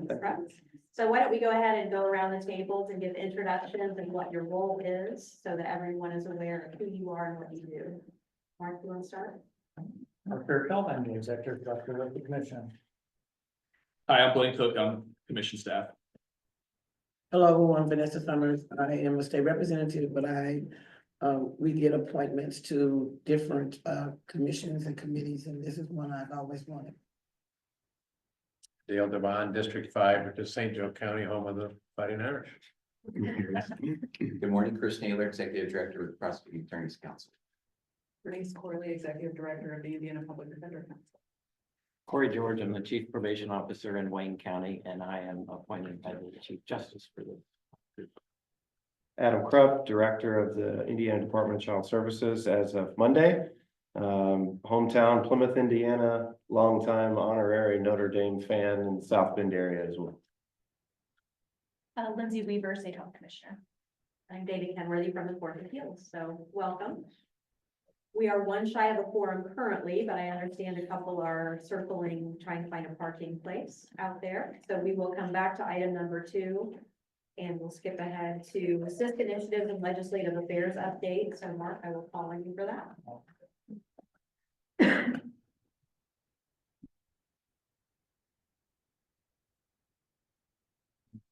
Correct. So why don't we go ahead and go around the tables and give introductions and what your role is, so that everyone is aware of who you are and what you do. Mark, you want to start? Mark Fairfield, I'm the executive director of the commission. Hi, I'm Blaine Cook. I'm commission staff. Hello, everyone. Vanessa Summers. I am a state representative, but we get appointments to different, commissions and committees, and this is one I've always wanted. Dale Devon, District 5, which is St. Joe County, home of the Fighting Irish. Good morning, Chris Naylor, Executive Director with the Prosecuting Attorneys Council. Bernice Corley, Executive Director of the Indiana Public Defender Council. Corey George, I'm the Chief Probation Officer in Wayne County, and I am appointed by the Chief Justice for the group. Adam Krupp, Director of the Indiana Department of Child Services as of Monday. Hometown Plymouth, Indiana, longtime honorary Notre Dame fan in the South Bend area as well. Lindsay Weaver, State Health Commissioner. I'm David Kenworthy from the Court of Appeals, so welcome. We are one shy of a quorum currently, but I understand a couple are circling, trying to find a parking place out there. So we will come back to item number 2. And we'll skip ahead to assist initiatives and legislative affairs update. So Mark, I will call on you for that.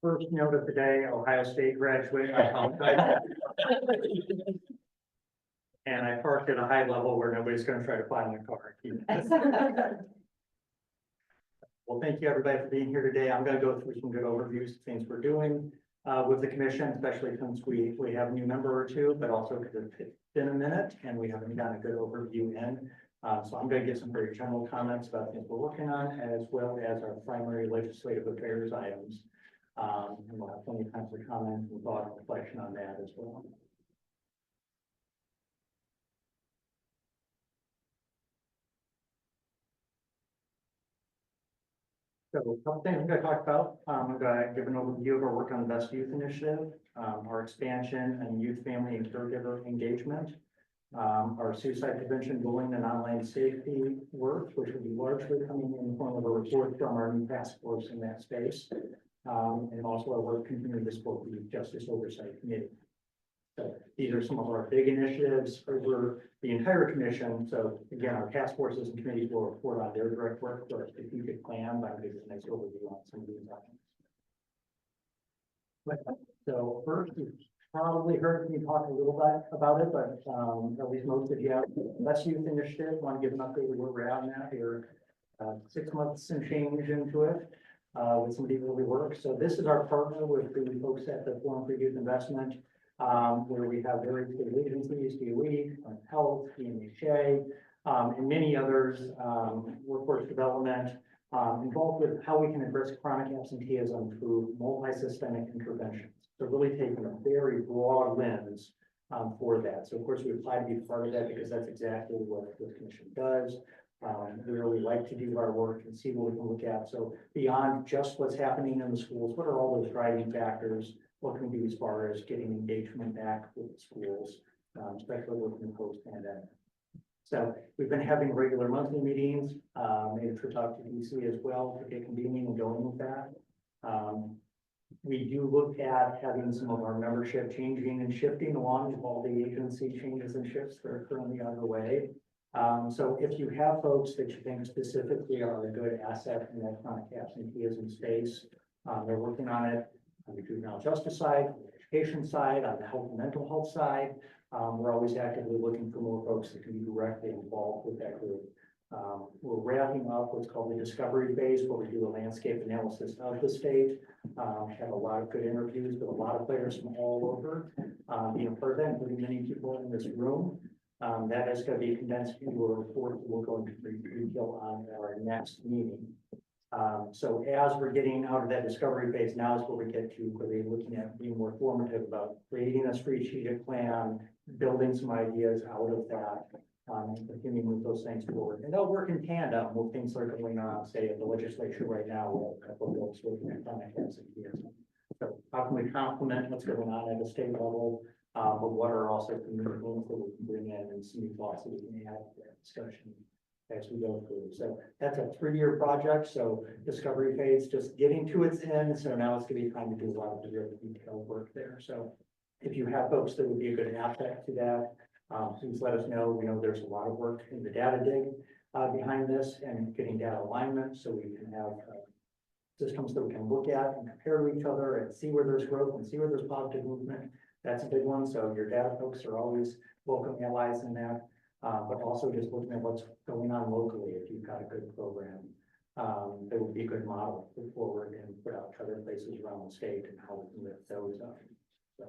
First note of the day, Ohio State graduate. And I parked at a high level where nobody's gonna try to fly my car. Well, thank you everybody for being here today. I'm gonna go through some good overviews of things we're doing with the commission, especially since we have a new member or two, but also because it's been a minute and we haven't gotten a good overview in. So I'm gonna give some very general comments about things we're working on, as well as our primary legislative affairs items. And we'll have plenty of time for comment and thought and reflection on that as well. So a couple things I'm going to talk about. I'm going to give an overview of our work on the Best Youth Initiative, our expansion and youth, family, and caregiver engagement, our suicide prevention, bullying, and online safety work, which will be largely coming in the form of a report from our new task force in that space, and also our work continuing to support the Justice Oversight Committee. So these are some of our big initiatives over the entire commission. So again, our task forces and committees will report on their direct work for our strategic plan, but I'll give you a nice overview on some of these items. So first, you've probably heard me talk a little bit about it, but at least most of you have. Best Youth Initiative, want to give an update of where we're at now. We're 6 months and change into it. With some people we work. So this is our partner with the folks at the Forum for Youth Investment, where we have various state agencies, DOE, Health, EMHA, and many others, workforce development, involved with how we can address chronic absenteeism through multi-systemic interventions. So really taking a very broad lens for that. So of course we apply to be part of that because that's exactly what the commission does. We really like to do our work and see what we can look at. So beyond just what's happening in the schools, what are all those driving factors? What can we do as far as getting engagement back with the schools, especially working post-pandemic? So we've been having regular monthly meetings, made a trip out to DC as well to get convening and going with that. We do look at having some of our membership changing and shifting along with all the agency changes and shifts that are currently underway. So if you have folks that you think specifically are a good asset in that chronic absenteeism space, they're working on it on the juvenile justice side, on the education side, on the health and mental health side. We're always actively looking for more folks that can be directly involved with that group. We're wrapping up what's called the discovery phase, where we do a landscape analysis of the state. Have a lot of good interviews with a lot of players from all over, being a part of that, including many people in this room. That is going to be condensed into a report that we'll go into detail on our next meeting. So as we're getting out of that discovery phase, now is where we get to really looking at being more formative about creating a strategic plan, building some ideas out of that, and continuing with those things forward. And they'll work in tandem with things that are going on, say, at the legislature right now. We have a couple of folks working at chronic absenteeism. So how can we complement what's going on at the state level? But what are also community things that we can bring in and some new thoughts that we can add to that discussion as we go through. So that's a 3-year project, so discovery phase, just getting to its end, so now it's gonna be time to do a lot of the real detailed work there, so. If you have folks that would be a good asset to that, please let us know. We know there's a lot of work in the data dig behind this and getting data alignment, so we can have systems that we can look at and compare to each other and see where there's growth and see where there's positive movement. That's a big one, so your data folks are always welcome allies in that, but also just looking at what's going on locally. If you've got a good program, that would be a good model to put forward and put out to other places around the state and how we can lift those up. So,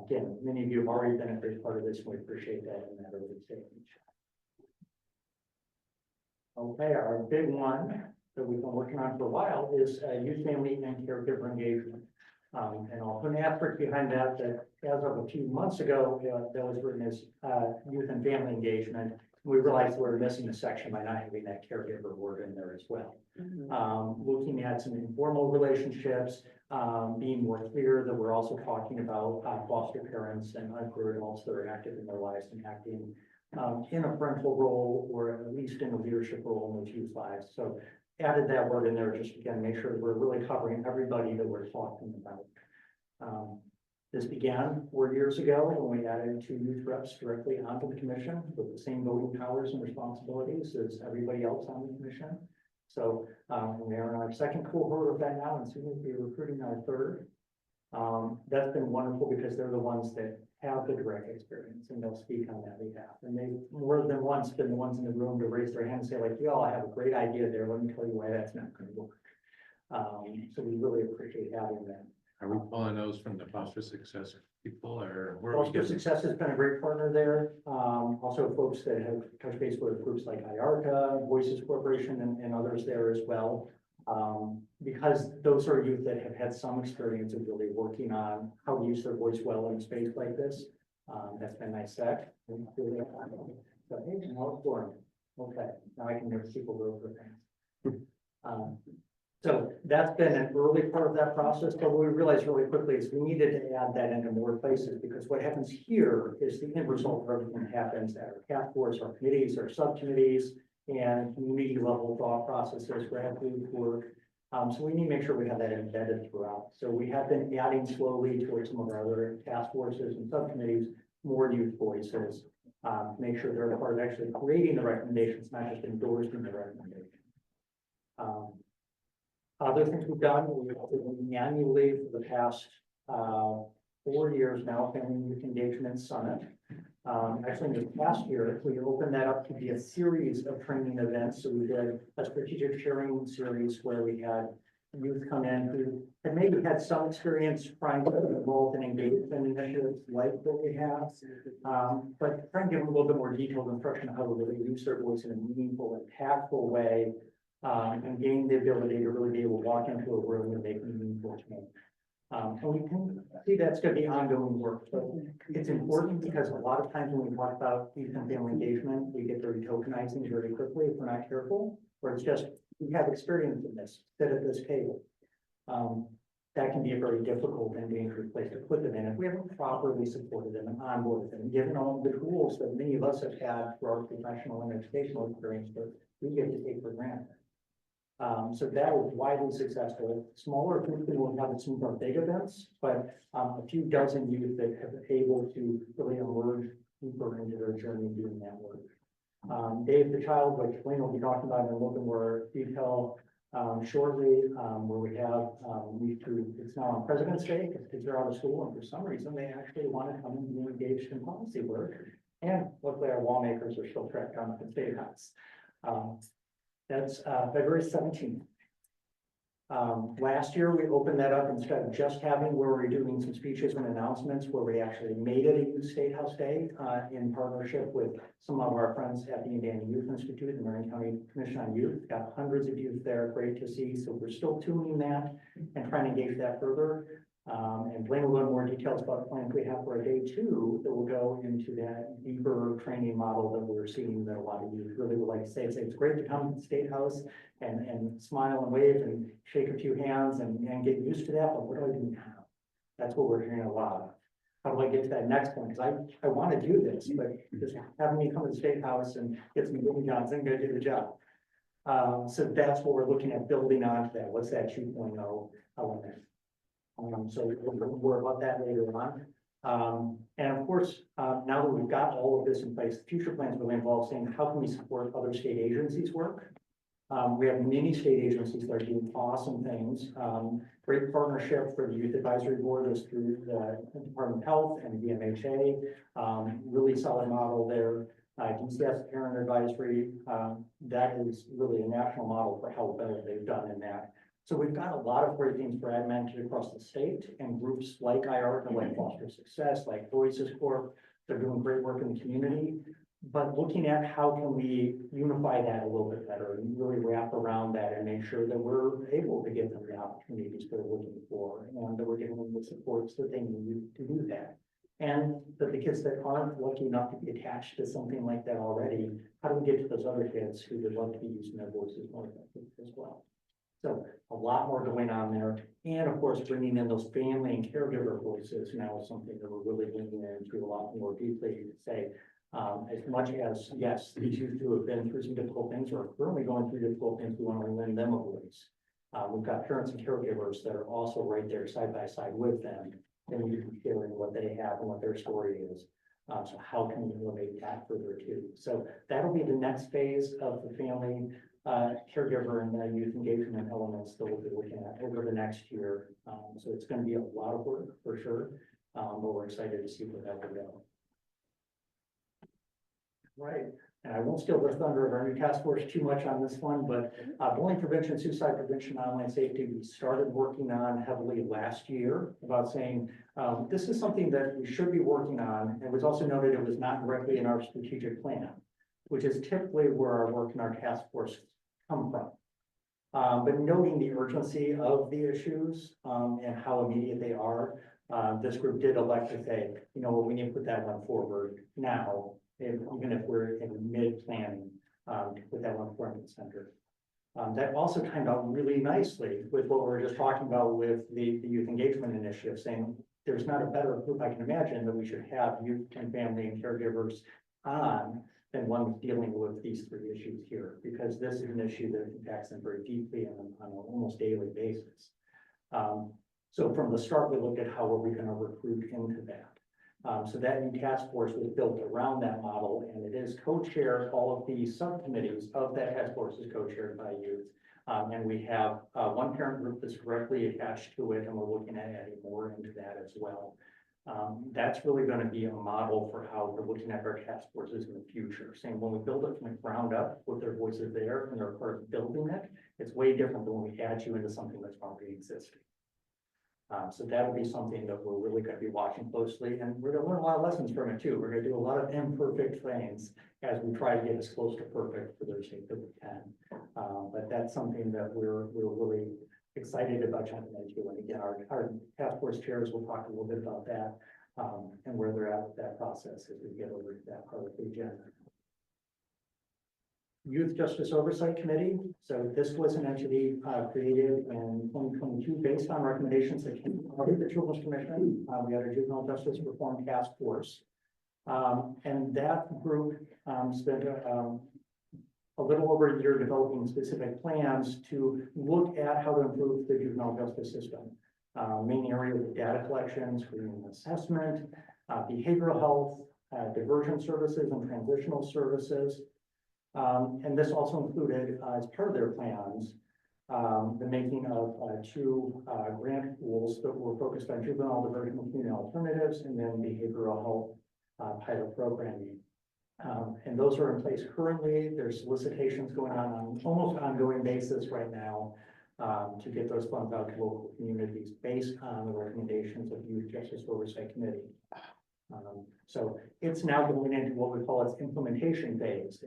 again, many of you have already been a big part of this, and we appreciate that in that early stage. Okay, our big one that we've been working on for a while is youth, family, and caregiver engagement. And I'll put an asterisk behind that, that as of a few months ago, that was written as youth and family engagement. We realized we were missing a section by not having that caregiver word in there as well. Looking at some informal relationships, being more clear that we're also talking about foster parents and other adults that are active in their lives and acting in a parental role or at least in a leadership role in those youth lives. So added that word in there just again, make sure that we're really covering everybody that we're talking about. This began 4 years ago when we added 2 youth reps directly onto the commission with the same voting powers and responsibilities as everybody else on the commission. So we are in our second cohort of that now, and soon we'll be recruiting our third. That's been wonderful because they're the ones that have the direct experience and they'll speak on that behalf. And they more than once been the ones in the room to raise their hand and say like, y'all, I have a great idea there. Let me tell you why that's not going to work. So we really appreciate having them. Are we pulling those from the foster success people or where are we Foster getting? Success has been a great partner there. Also folks that have touched base with groups like IARCA, Voices Corporation, and others there as well. Because those are youth that have had some experience of really working on how to use their voice well in a space like this. That's been nice set. So, hey, now it's boring. Okay, now I can never people go for things. So that's been an early part of that process, but what we realized really quickly is we needed to add that into more places because what happens here is the end result of everything that happens at our task force, our committees, our subcommittees, and community level thought processes, grassroots work. So we need to make sure we have that embedded throughout. So we have been adding slowly towards some of our other task forces and subcommittees, more youth voices, make sure they're a part of actually creating the recommendations, not just endorsing the recommendation. Other things we've done, we've annually for the past 4 years now, Family and Youth Engagement Summit. Actually, in the past year, we opened that up to be a series of training events. So we did a strategic sharing series where we had youth come in who had maybe had some experience trying to get involved in engagement initiatives like what we have, but trying to give them a little bit more detailed instruction on how to really use their voice in a meaningful, impactful way. And gain the ability to really be able to walk into a room and make meaningful change. And we can see that's going to be ongoing work, but it's important because a lot of times when we talk about youth and family engagement, we get very tokenizing very quickly if we're not careful, or it's just, we have experience in this, sit at this table. That can be a very difficult and dangerous place to put them in if we haven't properly supported them and onboarded them, given all the tools that many of us have had for our professional and educational experience that we get to take for granted. So that was widely successful. Smaller groups will have some more big events, but a few dozen youth that have been able to really emerge deeper into their journey doing that work. Dave the Child, which Wayne will be talking about in a little bit more detail shortly, where we have it's now on President's Day because kids are out of school and for some reason they actually want to come and be engaged in policy work. And luckily our lawmakers are still trapped down at the State House. That's February 17th. Last year, we opened that up instead of just having where we're doing some speeches and announcements where we actually made it a Youth State House Day in partnership with some of our friends at the Indiana Youth Institute and Marion County Commission on Youth. Got hundreds of youth there, great to see. So we're still tuning that and trying to engage that further. And Blaine will learn more details about the plans we have for a day 2 that will go into that deeper training model that we're seeing that a lot of youth really would like to say. It's great to come to the State House and smile and wave and shake a few hands and get used to that, but what do I do now? That's what we're hearing a lot how do I get to that next point? Because I want to do this, but just having me come to the State House and get some Jimmy Johnson, gonna do the job. So that's what we're looking at building onto that. What's that 2.0 element? So we'll learn more about that later on. And of course, now that we've got all of this in place, future plans really involve saying, how can we support other state agencies' work? We have many state agencies that are doing awesome things. Great partnership for the Youth Advisory Board is through the Department of Health and VMHA. Really solid model there. DCS Parent Advisory, that is really a national model for how better they've done in that. So we've got a lot of great things for AdManaged across the state, and groups like IARC, like Foster Success, like Voices Corp, they're doing great work in the community. But looking at how can we unify that a little bit better and really wrap around that and make sure that we're able to give them the opportunities they're looking for, and that we're giving them the supports that they need to do that. And that the kids that aren't lucky enough to be attached to something like that already, how do we get to those other kids who would love to be using their voices more effectively as well? So a lot more going on there. And of course, bringing in those family and caregiver voices now is something that we're really leaning into a lot more deeply to say, as much as, yes, these youth who have been through some difficult things or are currently going through difficult things, we want to lend them a voice. We've got parents and caregivers that are also right there side by side with them, and we can sharing what they have and what their story is. So how can we elevate that further too? So that'll be the next phase of the family caregiver and youth engagement elements that we'll be looking at over the next year. So it's going to be a lot of work for sure, but we're excited to see where that will go. Right, and I won't steal the thunder of our new task force too much on this one, but bullying prevention, suicide prevention, online safety, we started working on heavily last year about saying this is something that we should be working on. It was also noted it was not directly in our strategic plan, which is typically where our work in our task force come from. But noting the urgency of the issues and how immediate they are, this group did elect to say, you know what, we need to put that one forward now. Even if we're in mid-planning, to put that one front and center. That also timed out really nicely with what we were just talking about with the youth engagement initiative, saying there's not a better group I can imagine that we should have youth and family and caregivers on than one dealing with these three issues here, because this is an issue that impacts them very deeply on an almost daily basis. So from the start, we looked at how are we going to recruit into that. So that new task force was built around that model, and it is co-chaired. All of the subcommittees of that task force is co-chaired by youth. And we have one parent group that's directly attached to it, and we're looking at adding more into that as well. That's really going to be a model for how we're looking at our task forces in the future, saying when we build it from the ground up with their voices there and they're part of building it, it's way different than when we add you into something that's already existing. So that'll be something that we're really going to be watching closely, and we're going to learn a lot of lessons from it too. We're going to do a lot of imperfect things as we try to get as close to perfect for their sake that we can. But that's something that we're really excited about jumping into. And again, our task force chairs will talk a little bit about that and where they're at with that process as we get over to that part of the agenda. Youth Justice Oversight Committee. So this was an entity created in 2022 based on recommendations that came from the Children's Commission. We had a Juvenile Justice Reform Task Force. And that group spent a little over a year developing specific plans to look at how to improve the juvenile justice system. Main areas of data collection, screening and assessment, behavioral health, diversion services and transitional services. And this also included, as part of their plans, the making of two grant pools that were focused on juvenile diversion and community alternatives, and then behavioral health pilot programming. And those are in place currently. There's solicitations going on almost ongoing basis right now to get those funds out to local communities based on the recommendations of Youth Justice Oversight Committee. So it's now going into what we call its implementation phase.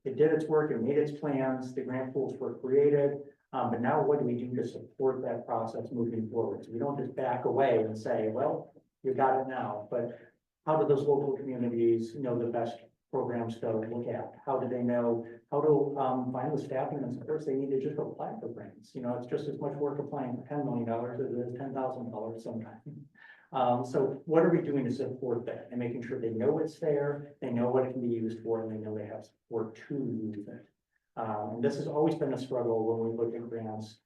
It did its work, it made its plans, the grant pools were created, but now what do we do to support that process moving forward? So we don't just back away and say, well, you got it now, but how do those local communities know the best programs to look at? How do they know how to find the staffing and supports they need to just apply for grants? You know, it's just as much work applying for $10 million as it is $10,000 sometimes. So what are we doing to support that and making sure they know it's there, they know what it can be used for, and they know they have support to use it. And this has always been a struggle when we look at grants,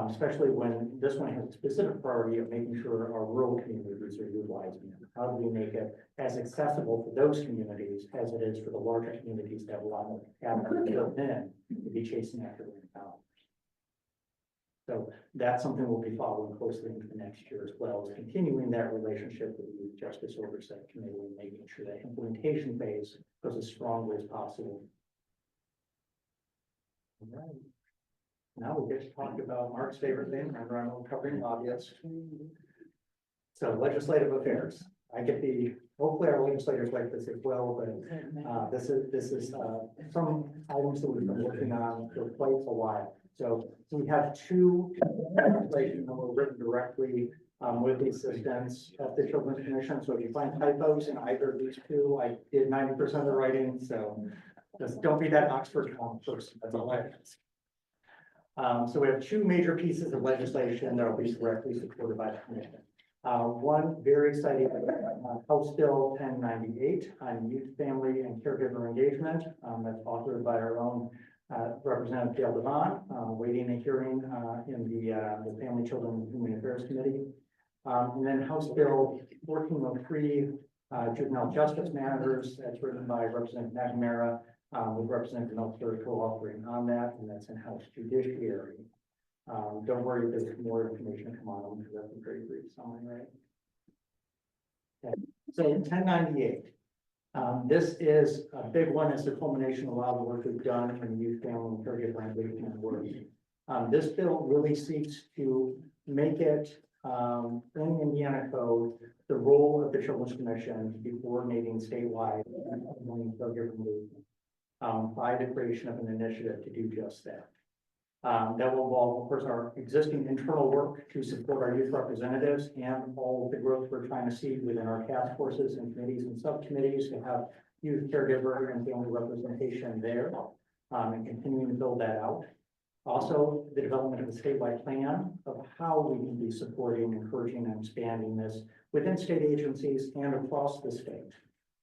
especially when this one has a specific priority of making sure our rural communities are utilizing it. How do we make it as accessible for those communities as it is for the larger communities that will not have built in to be chasing after the dollars? So that's something we'll be following closely into the next year as well, is continuing that relationship with the Youth Justice Oversight Committee and making sure that implementation phase goes as strongly as possible. All right. Now we get to talk about Mark's favorite thing, remember I'm covering lobbyists. So legislative affairs, hopefully our legislators like this as well, but this is some items that we've been working on for quite a while. So we have two legislation that were written directly with the assistance of the Children's Commission. So if you find typos in either of these two, I did 90% of the writing, so just don't be that Oxford comp person, that's all I ask. So we have two major pieces of legislation that will be directly supported by the commission. One very exciting House Bill 1098 on youth, family, and caregiver engagement. That's authored by our own Representative Gail Devon, waiting a hearing in the Family, Children, and Human Affairs Committee. And then House Bill 1403, juvenile justice matters, that's written by Representative McNamara, with Representative Meltzer co-authoring on that, and that's in House Judiciary. Don't worry, there's more information to come on them because that's a very brief summary, right? Okay. So 1098. This is a big one. It's the culmination of a lot of the work we've done in the youth, family, and caregiver engagement work. This bill really seeks to make it in the Indiana Code the role of the Children's Commission to be coordinating statewide caregiver engagement by the creation of an initiative to do just that. That will involve, of course, our existing internal work to support our youth representatives and all of the growth we're trying to see within our task forces and committees and subcommittees to have youth caregiver and family representation there, and continuing to build that out. Also, the development of a statewide plan of how we can be supporting, encouraging, and expanding this within state agencies and across the state.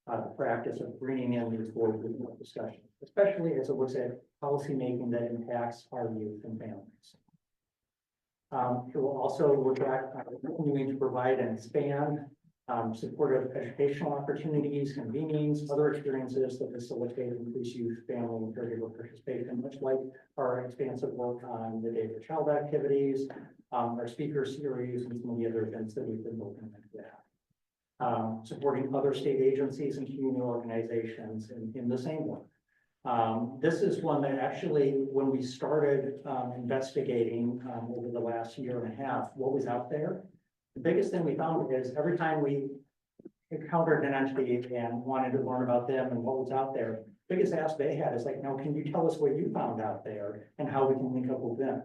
The practice of bringing in these boards with more discussion, especially as it looks at policy making that impacts our youth and families. It will also look at continuing to provide and expand supportive educational opportunities, convenings, other experiences that facilitate increased youth, family, and caregiver participation, much like our expansive work on the Day for Child activities, our speaker series, and some of the other events that we've been looking into that. Supporting other state agencies and community organizations in the same way. This is one that actually, when we started investigating over the last year and a half, what was out there, the biggest thing we found is every time we encountered an entity and wanted to learn about them and what was out there, biggest ask they had is like, now, can you tell us what you found out there and how we can link up with them?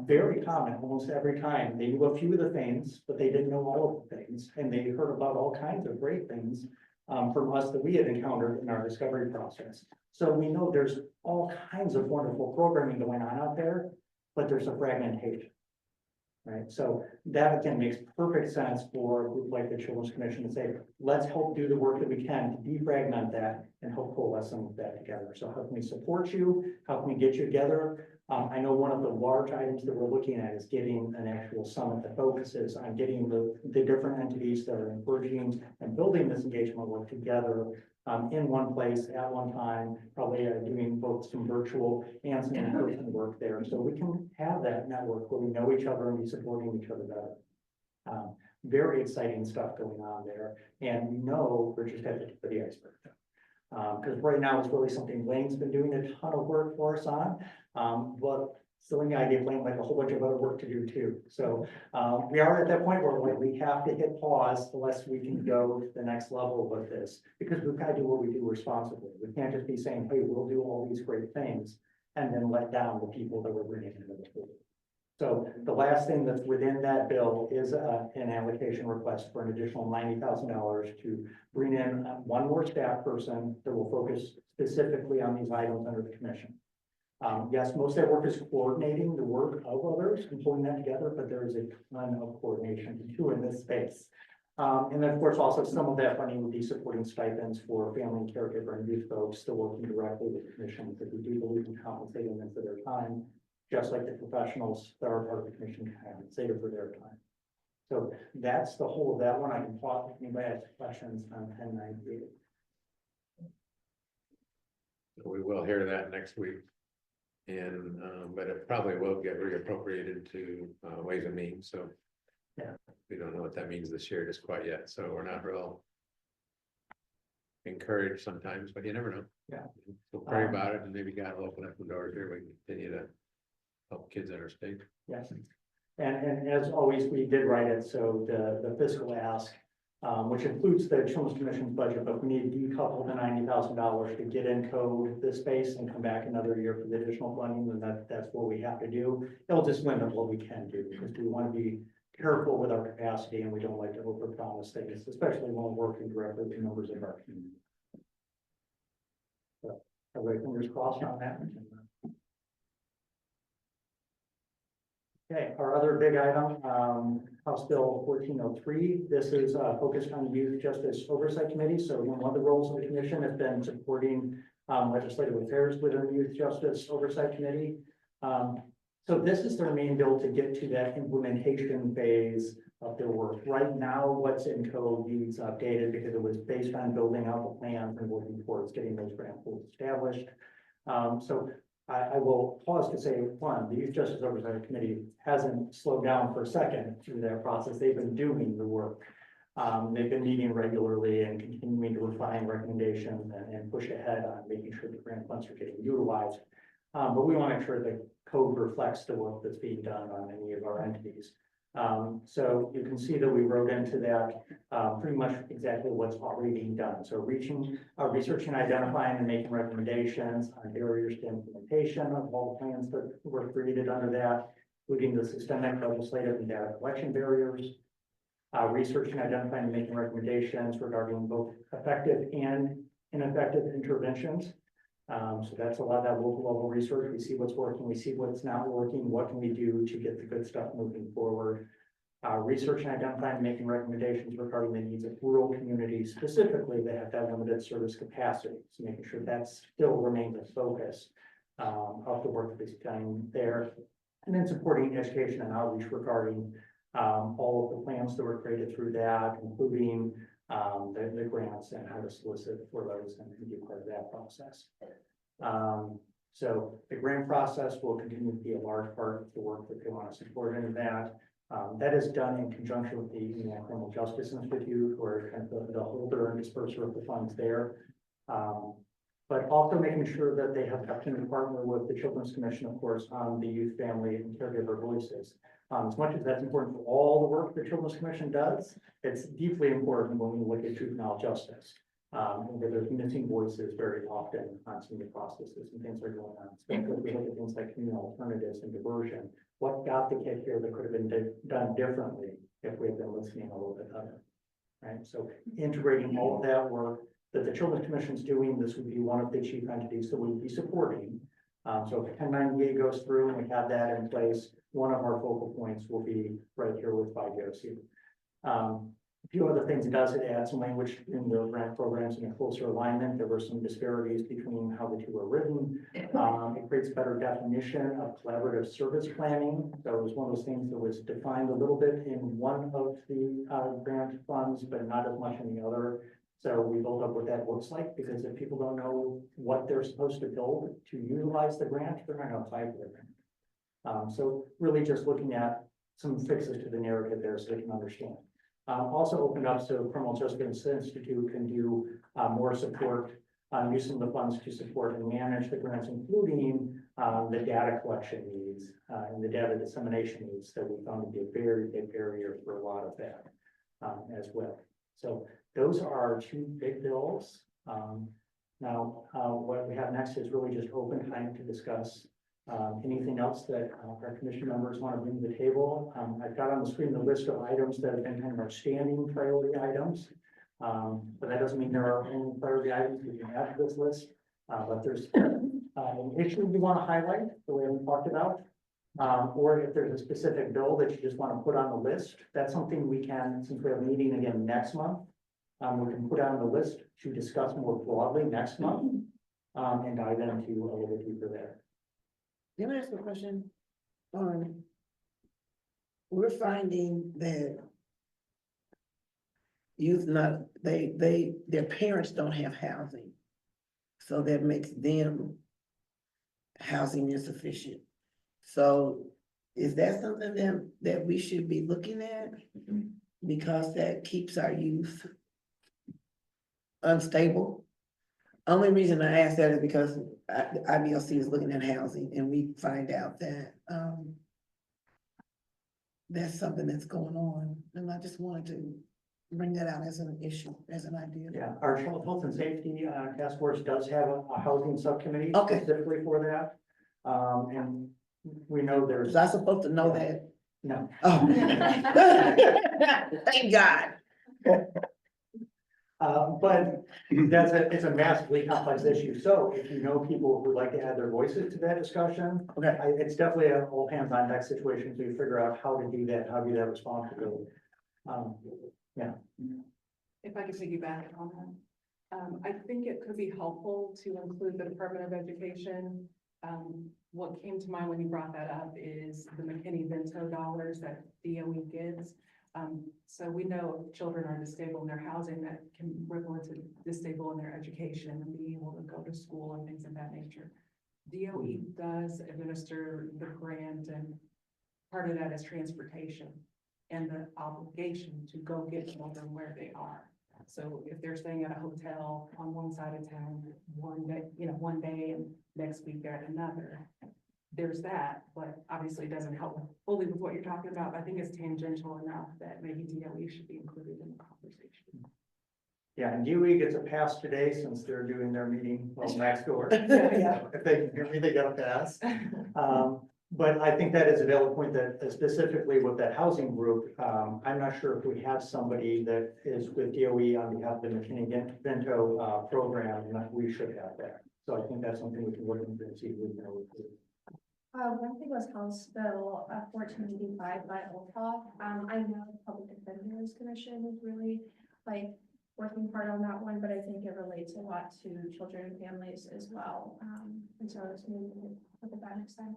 Very common, almost every time. They knew a few of the things, but they didn't know all of the things. And they heard about all kinds of great things from us that we had encountered in our discovery process. So we know there's all kinds of wonderful programming going on out there, but there's a fragmentation. Right, so that again makes perfect sense for a group like the Children's Commission to say, let's help do the work that we can to defragment that and help coalesce some of that together. So how can we support you? How can we get you together? I know one of the large items that we're looking at is getting an actual summit that focuses on getting the different entities that are encouraging and building this engagement work together in one place at one time, probably doing both some virtual and some in-person work there. So we can have that network where we know each other and be supporting each other better. Very exciting stuff going on there. And we know we're just at the tip of the iceberg. Because right now it's really something Wayne's been doing a ton of work for us on. But still in the idea of Wayne like a whole bunch of other work to do too. So we are at that point where we have to hit pause unless we can go to the next level with this, because we've got to do what we do responsibly. We can't just be saying, hey, we'll do all these great things and then let down the people that we're bringing into the pool. So the last thing that's within that bill is an allocation request for an additional $90,000 to bring in one more staff person that will focus specifically on these items under the commission. Yes, most of that work is coordinating the work of others and pulling that together, but there is a ton of coordination too in this space. And then, of course, also some of that funding would be supporting stipends for family and caregiver and youth folks still working directly with the commission, because we do believe in compensating them for their time, just like the professionals that are part of the commission can compensate for their time. So that's the whole of that one. I can talk if anybody has questions on 1098. We will hear that next week. And, but it probably will get reappropriated to, Ways and Means, so. Yeah. We don't know what that means this year just quite yet, so we're not real encouraged sometimes, but you never know. Yeah. So pray about it, and maybe God will open up the doors here, we can continue to help kids in our state. Yes. And as always, we did write it, so the fiscal ask, which includes the Children's Commission's budget, but we need to decouple the $90,000 to get in code this space and come back another year for the additional funding, and that's what we have to do. It'll just limit what we can do, because we want to be careful with our capacity, and we don't like to overpromise things, especially when we're working directly with members of our community. So, everybody fingers crossed on that. Okay, our other big item, House Bill 1403. This is focused on the Youth Justice Oversight Committee. So one of the roles of the commission has been supporting legislative affairs within the Youth Justice Oversight Committee. So this is their main bill to get to that implementation phase of their work. Right now, what's in code needs updated because it was based on building out the plans and working towards getting those grant pools established. So I will pause to say, one, the Youth Justice Oversight Committee hasn't slowed down for a second through that process. They've been doing the work. They've been meeting regularly and continuing to refine recommendations and push ahead on making sure the grant funds are getting utilized. But we want to make sure the code reflects the work that's being done on any of our entities. So you can see that we wrote into that pretty much exactly what's already being done. So researching, identifying and making recommendations on barriers to implementation of all the plans that were created under that, including the systemic, legislative, and data collection barriers. Researching, identifying, and making recommendations regarding both effective and ineffective interventions. So that's a lot of that local level research. We see what's working, we see what's not working, what can we do to get the good stuff moving forward. Researching, identifying, and making recommendations regarding the needs of rural communities, specifically that have that limited service capacity. So making sure that still remains a focus of the work that's done there. And then supporting education and outreach regarding all of the plans that were created through that, including the grants and how to solicit for those and be part of that process. So the grant process will continue to be a large part of the work that they want to support in that. That is done in conjunction with the Indiana Criminal Justice Institute, or kind of the holder and disperser of the funds there. But also making sure that they have the opportunity to partner with the Children's Commission, of course, on the youth, family, and caregiver voices. As much as that's important for all the work the Children's Commission does, it's deeply important when we look at juvenile justice. Where there's missing voices very often on some of the processes and things that are going on. Especially if we look at things like communal alternatives and diversion. What got the kid here that could have been done differently if we had been listening a little bit better, right? So integrating all of that work that the Children's Commission is doing, this would be one of the chief entities that we would be supporting. So if 1098 goes through and we have that in place, one of our focal points will be right here with 5JOC. A few other things it does, it adds some language in the grant programs in a closer alignment. There were some disparities between how the two are written. It creates better definition of collaborative service planning. That was one of those things that was defined a little bit in one of the grant funds, but not as much in the other. So we built up what that looks like, because if people don't know what they're supposed to build to utilize the grant, they're not going to apply for the grant. So really just looking at some fixes to the narrative there so they can understand. Also opened up so Criminal Justice Institute can do more support on using the funds to support and manage the grants, including the data collection needs and the data dissemination needs that we found to be a very big barrier for a lot of that as well. So those are our two big bills. Now, what we have next is really just open time to discuss anything else that our commission members want to bring to the table. I've got on the screen the list of items that have been kind of our standing priority items. But that doesn't mean there are only priority items we can add to this list. But there's an issue you want to highlight, the way we talked about. Or if there's a specific bill that you just want to put on the list, that's something we can, since we have a meeting again next month. We can put on the list to discuss more broadly next month, and dive into a little deeper there. Can I ask a question? We're finding that youth not, their parents don't have housing. So that makes them housing insufficient. So is that something that we should be looking at? Because that keeps our youth unstable. Only reason I ask that is because IBLC is looking at housing and we find out that, that's something that's going on, and I just wanted to bring that out as an issue, as an idea. Yeah, our Child Health and Safety Task Force does have a housing subcommittee Okay. specifically for that. And we know there's, Was I supposed to know that? no, Oh. Thank God. but it's a massively complex issue. So if you know people who would like to add their voices to that discussion, Okay. it's definitely a all hands on deck situation to figure out how to do that, how to do that responsibly. If I could piggyback on that. I think it could be helpful to include the Department of Education. What came to mind when you brought that up is the McKinney-Vento dollars that DOE gives. So we know if children are disabled in their housing, that can ripple into disabled in their education and being able to go to school and things of that nature. DOE does administer the grant, and part of that is transportation and the obligation to go get children where they are. So if they're staying at a hotel on one side of town, one day and next week at another, there's that, but obviously it doesn't help fully with what you're talking about. I think it's tangential enough that maybe DOE should be included in the conversation. Yeah, and DOE gets a pass today since they're doing their meeting well next door. Yeah. If they can hear me, they get a pass. But I think that is a valid point that specifically with that housing group, I'm not sure if we have somebody that is with DOE on behalf of the McKinney-Vento program, and that we should have that. So I think that's something we can look into and see if we can. One thing was House Bill 1485 by OLTAF. I know the Public Defenders Commission is really like working hard on that one, but I think it relates a lot to children and families as well. And so I was moving to look at that next time.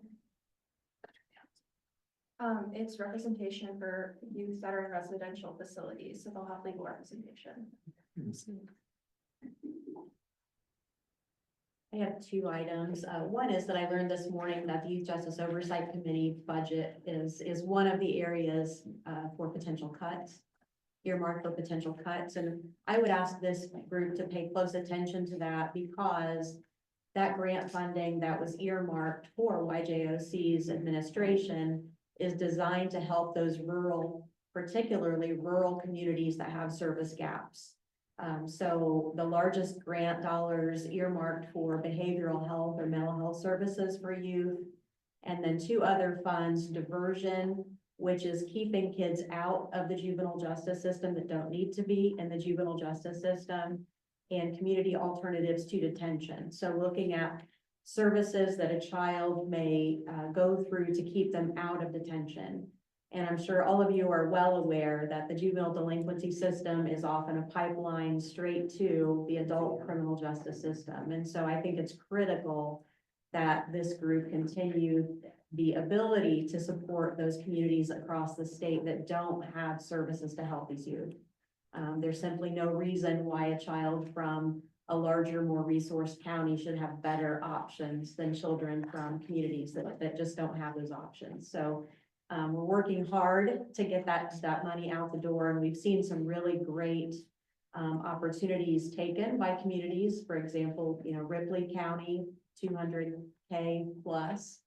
It's representation for youth that are in residential facilities, so they'll have legal representation. I have two items. One is that I learned this morning that the Youth Justice Oversight Committee budget is one of the areas for potential cuts, earmarked for potential cuts. And I would ask this group to pay close attention to that, because that grant funding that was earmarked for YJOC's administration is designed to help those rural, particularly rural communities that have service gaps. So the largest grant dollars earmarked for behavioral health or mental health services for youth. And then two other funds, diversion, which is keeping kids out of the juvenile justice system that don't need to be in the juvenile justice system, and community alternatives to detention. So looking at services that a child may go through to keep them out of detention. And I'm sure all of you are well aware that the juvenile delinquency system is often a pipeline straight to the adult criminal justice system. And so I think it's critical that this group continue the ability to support those communities across the state that don't have services to help these youth. There's simply no reason why a child from a larger, more resourced county should have better options than children from communities that just don't have those options. So we're working hard to get that money out the door, and we've seen some really great opportunities taken by communities. For example, Ripley County, 200K plus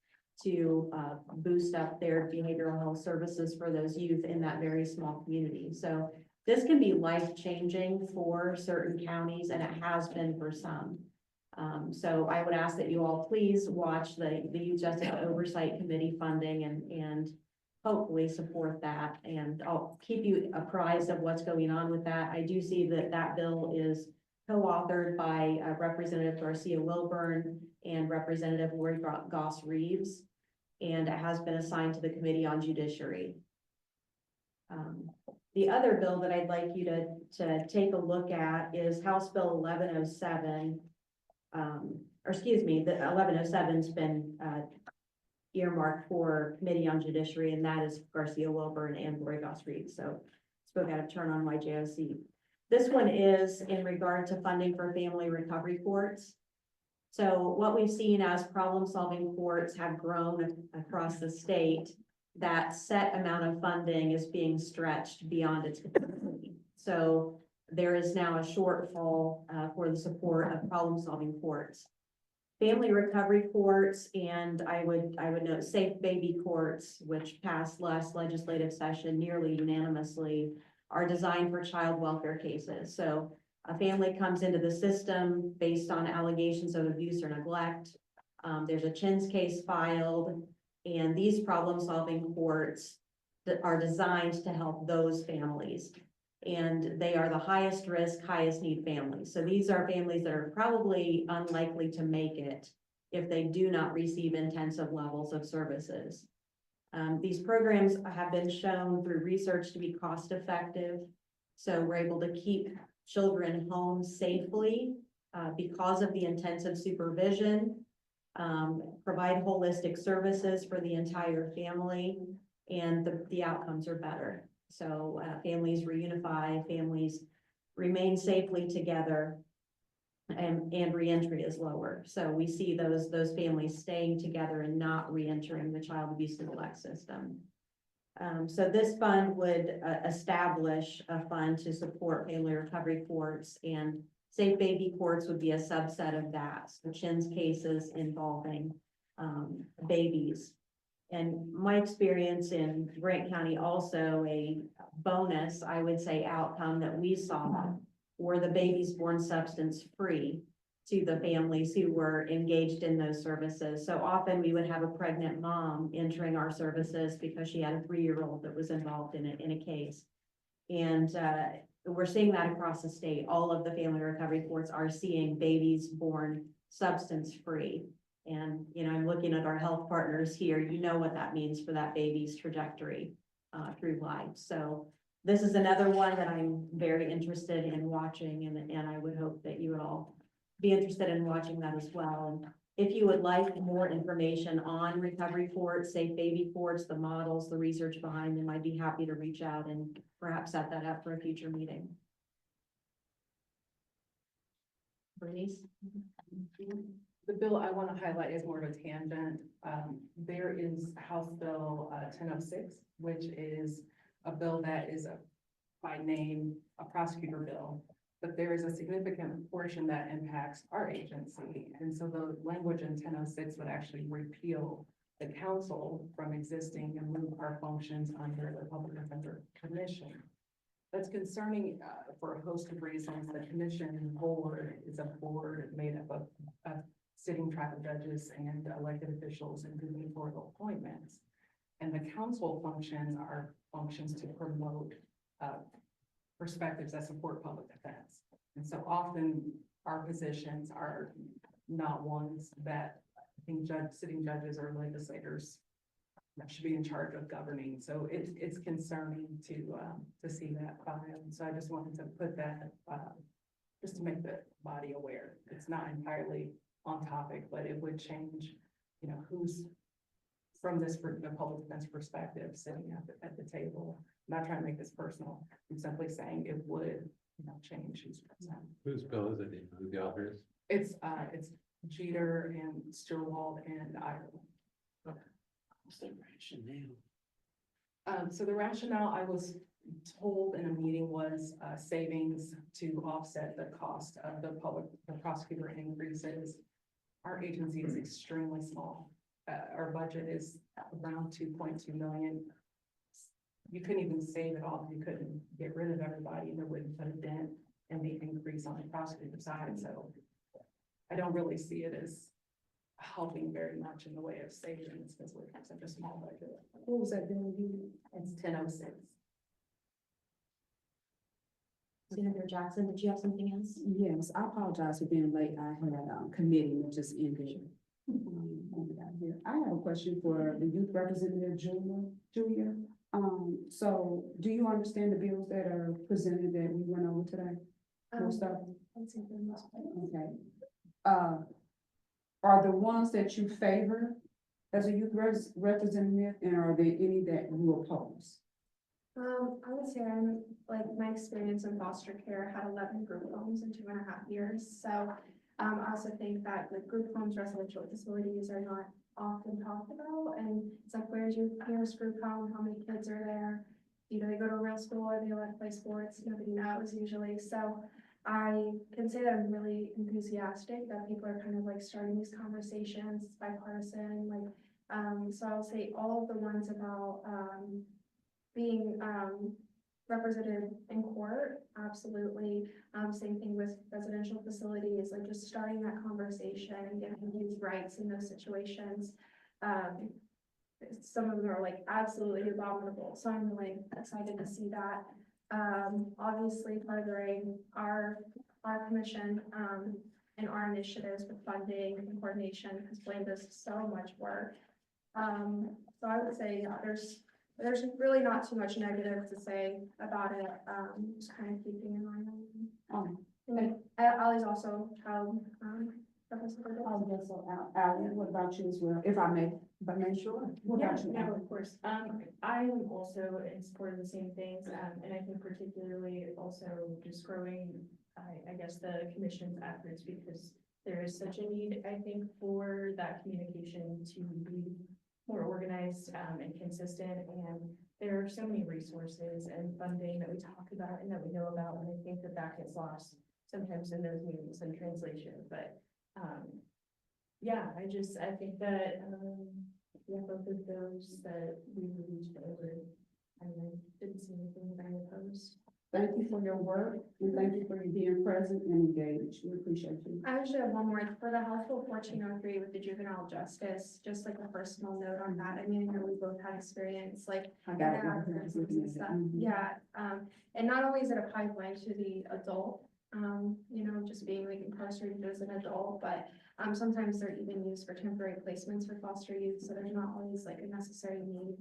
to boost up their behavioral health services for those youth in that very small community. So this can be life-changing for certain counties, and it has been for some. So I would ask that you all please watch the Youth Justice Oversight Committee funding and hopefully support that. And I'll keep you apprised of what's going on with that. I do see that bill is co-authored by Representative Garcia Wilburn and Representative Lori Goss Reeves. And it has been assigned to the Committee on Judiciary. The other bill that I'd like you to take a look at is House Bill 1107. Or excuse me, the 1107's been earmarked for Committee on Judiciary, and that is Garcia Wilburn and Lori Goss Reeves. So spoke out of turn on YJOC. This one is in regard to funding for family recovery courts. So what we've seen as problem-solving courts have grown across the state, that set amount of funding is being stretched beyond its capacity. So there is now a shortfall for the support of problem-solving courts. Family recovery courts, and I would note safe baby courts, which passed last legislative session nearly unanimously, are designed for child welfare cases. So a family comes into the system based on allegations of abuse or neglect. There's a CHINS case filed, and these problem-solving courts that are designed to help those families. And they are the highest risk, highest need families. So these are families that are probably unlikely to make it if they do not receive intensive levels of services. These programs have been shown through research to be cost effective. So we're able to keep children home safely because of the intensive supervision, provide holistic services for the entire family, and the outcomes are better. So families reunify, families remain safely together, and reentry is lower. So we see those families staying together and not reentering the child abuse and neglect system. So this fund would establish a fund to support family recovery courts, and safe baby courts would be a subset of that. So CHINS cases involving babies. And my experience in Grant County, also a bonus, I would say, outcome that we saw were the babies born substance free to the families who were engaged in those services. So often we would have a pregnant mom entering our services because she had a 3-year-old that was involved in a case. And we're seeing that across the state. All of the family recovery courts are seeing babies born substance free. And, you know, I'm looking at our health partners here, you know what that means for that baby's trajectory through life. So this is another one that I'm very interested in watching, and I would hope that you would all be interested in watching that as well. And if you would like more information on recovery courts, safe baby courts, the models, the research behind them, I'd be happy to reach out and perhaps set that up for a future meeting. Bernice? The bill I want to highlight is more of a tangent. There is House Bill 1006, which is a bill that is by name a prosecutor bill, but there is a significant portion that impacts our agency. And so the language in 1006 would actually repeal the council from existing and move our functions under the Public Defender Commission. That's concerning for a host of reasons. The commission board is a board made up of sitting tribal judges and elected officials and gubernatorial appointments. And the council functions are functions to promote perspectives that support public defense. And so often our positions are not ones that I think sitting judges or legislators that should be in charge of governing. So it's concerning to see that filed. So I just wanted to put that just to make the body aware. It's not entirely on topic, but it would change, you know, who's from this the public defense perspective sitting at the table. I'm not trying to make this personal. I'm simply saying it would, you know, change who's present. Whose bill is it? Who the author is? It's Jeter and Sturwald and Ireland. What's the rationale? So the rationale I was told in a meeting was savings to offset the cost of the prosecutor increases. Our agency is extremely small. Our budget is around 2.2 million. You couldn't even save it all. You couldn't get rid of everybody, and it wouldn't put a dent in the increase on the prosecutor side. So I don't really see it as helping very much in the way of savings because we're such a small budget. What was that bill? It's 1006. Senator Jackson, did you have something else? Yes, I apologize for being late. I had committee that just ended. When we got here. I have a question for the youth representative, Julia. So do you understand the bills that are presented that we went over today? Most of them? I'd say for the most part. Okay. Are the ones that you favor as a youth representative, and are there any that you oppose? I would say I'm, like, my experience in foster care had 11 group homes in 2.5 years, so I also think that the group homes, residential facilities are not often talked about, and it's like, where's your nearest group home, how many kids are there? You know, they go to a real school, or they like to play sports, nobody knows usually, so I can say that I'm really enthusiastic that people are kind of like starting these conversations, it's bipartisan, like, so I'll say all of the ones about, being, represented in court, absolutely. Same thing with residential facilities, like just starting that conversation and getting youth rights in those situations. Some of them are like absolutely abominable, so I'm really excited to see that. Obviously furthering our commission, and our initiatives with funding and coordination, because Blaine does so much work. So I would say there's really not too much negative to say about it, just kind of keeping in mind. And Ali's also child, representative. Oh, yes, so Ally, what about you as well? If I may, sure. What about you? No, of course. I am also in support of the same things, and I think particularly also just growing, I guess, the commission's efforts, because there is such a need, I think, for that communication to be more organized, and consistent, and there are so many resources and funding that we talk about and that we know about, and I think that that gets lost sometimes in those meetings and translation, but, yeah, I think that, yeah, both of those that we reached over, and I didn't see anything that I opposed. Thank you for your work, and thank you for being present and engaged. We appreciate you. I actually have one more for the House Bill 1403 with the juvenile justice, just like a personal note on that. I mean, I know we both had experience, like, I got it. and stuff. Yeah, and not only is it a pipeline to the adult, you know, just being like incarcerated as an adult, but sometimes they're even used for temporary placements for foster youth, so there's not always like a necessary need.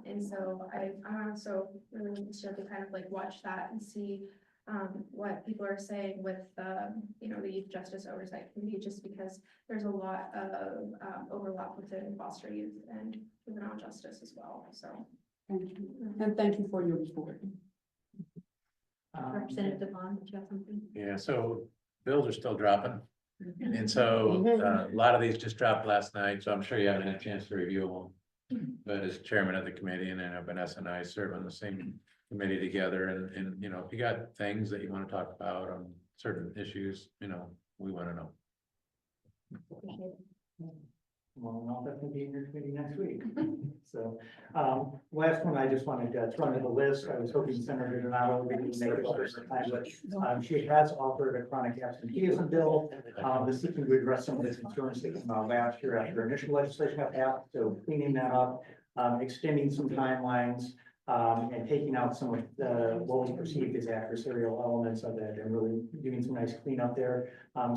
And so I'm also really interested to kind of like watch that and see what people are saying with you know, the Youth Justice Oversight Committee, just because there's a lot of overlap within foster youth and juvenile justice as well, so. Thank you, and thank you for your report. Representative Devon, did you have something? Yeah, so bills are still dropping. And so a lot of these just dropped last night, so I'm sure you haven't had a chance to review them. But as chairman of the committee, and I know Vanessa and I serve on the same committee together, and you know, if you got things that you want to talk about on certain issues, you know, we want to know. Well, I'll definitely be in your committee next week. So, last one, I just wanted to throw into the list. I was hoping Senator Donato would make it first time, but she has offered a chronic absenteeism bill. This is to address some of the concerns that came out last year after initial legislation got passed. So cleaning that up, extending some timelines, and taking out some of the what was perceived as adversarial elements of it, and really doing some nice cleanup there.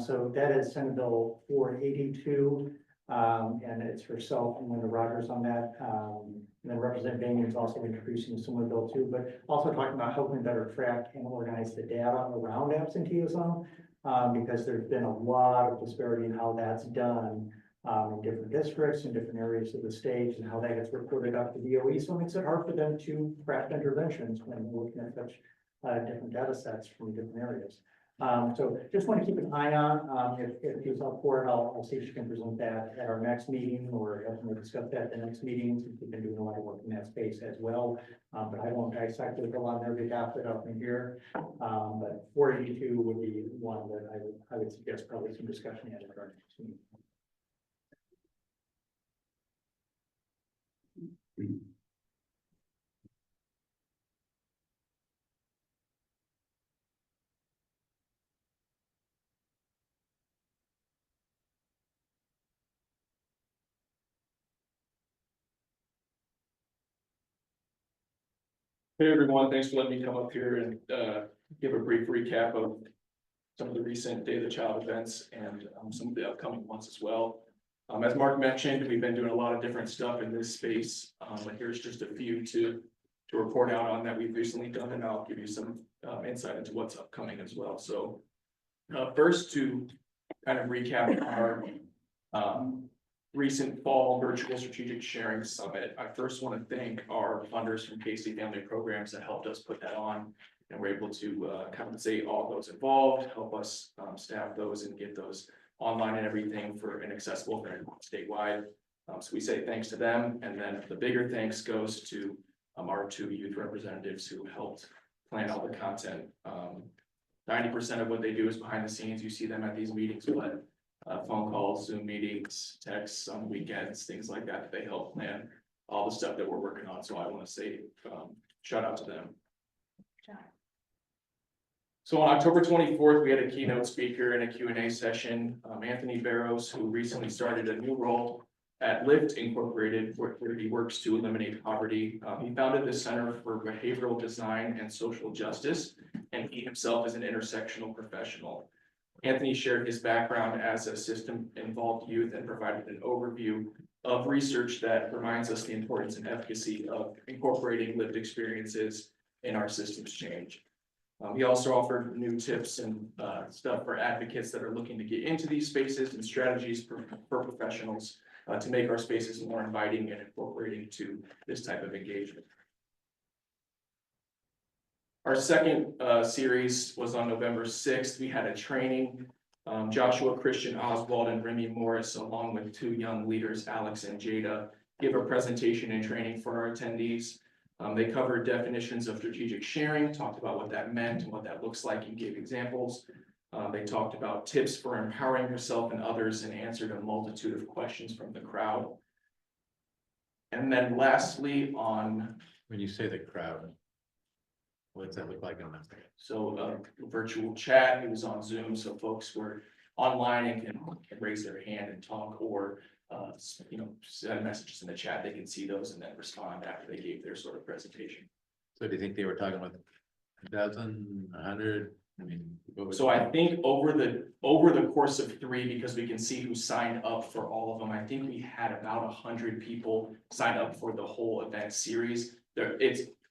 So that is Senate Bill 482. And it's herself and Linda Rogers on that. And then Representative Bain is also introducing a similar bill too, but also talking about helping better track and organize the data around absenteeism. Because there's been a lot of disparity in how that's done in different districts and different areas of the state, and how that gets reported up to DOE. So it makes it hard for them to craft interventions when looking at such different data sets from different areas. So just want to keep an eye on, if she's up for it, I'll see if she can present that at our next meeting, or if we discuss that at the next meeting, since we've been doing a lot of work in that space as well. But I won't dissect it on their behalf it up in here. But 482 would be one that I would suggest probably some discussion at our next meeting. Hey, everyone, thanks for letting me come up here and give a brief recap of some of the recent Day of the Child events and some of the upcoming ones as well. As Mark mentioned, we've been doing a lot of different stuff in this space, but here's just a few to report out on that we've recently done, and I'll give you some insight into what's upcoming as well. So first, to kind of recap our recent fall virtual strategic sharing summit, I first want to thank our funders from Casey Family Programs that helped us put that on. And we're able to compensate all those involved, help us staff those and get those online and everything for an accessible event statewide. So we say thanks to them. And then the bigger thanks goes to our 2 youth representatives who helped plan all the content. 90% of what they do is behind the scenes. You see them at these meetings, but phone calls, Zoom meetings, texts on weekends, things like that. They help plan all the stuff that we're working on. So I want to say shout out to them. So on October 24th, we had a keynote speaker and a Q&A session. Anthony Barrows, who recently started a new role at Lyft Incorporated, where he works to eliminate poverty. He founded the Center for Behavioral Design and Social Justice, and he himself is an intersectional professional. Anthony shared his background as a system-involved youth and provided an overview of research that reminds us the importance and efficacy of incorporating lived experiences in our systems change. He also offered new tips and stuff for advocates that are looking to get into these spaces and strategies for professionals to make our spaces more inviting and incorporating to this type of engagement. Our second series was on November 6th. We had a training. Joshua Christian Oswald and Remy Morris, along with 2 young leaders, Alex and Jada, gave a presentation and training for our attendees. They covered definitions of strategic sharing, talked about what that meant and what that looks like, and gave examples. They talked about tips for empowering yourself and others and answered a multitude of questions from the crowd. And then lastly, on When you say the crowd, what does that look like on that? so virtual chat, it was on Zoom, so folks were online and can raise their hand and talk, or send messages in the chat. They can see those and then respond after they gave their sort of presentation. So do you think they were talking about 1,000, 100? I mean, what was- So I think over the course of 3, because we can see who signed up for all of them, I think we had about 100 people sign up for the whole event series.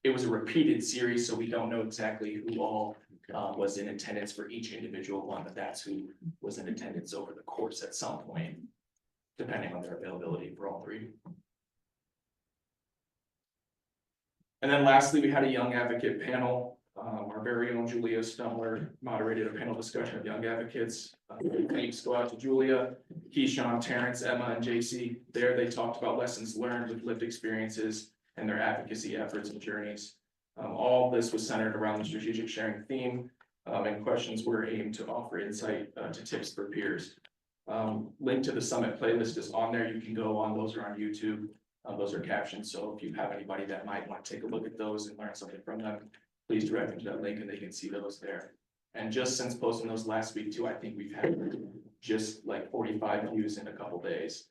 It was a repeated series, so we don't know exactly who all was in attendance for each individual one, but that's who was in attendance over the course at some point, depending on their availability for all 3. And then lastly, we had a young advocate panel. Our very own Julia Stumler moderated a panel discussion of young advocates. Thanks go out to Julia, Keyshawn, Terrence, Emma, and JC. There they talked about lessons learned with lived experiences and their advocacy efforts and journeys. All this was centered around the strategic sharing theme, and questions were aimed to offer insight to tips for peers. Link to the summit playlist is on there. You can go on, those are on YouTube. Those are captioned, so if you have anybody that might want to take a look at those and learn something from them, please direct them to that link and they can see those there. And just since posting those last week too, I think we've had just like 45 views in a couple days.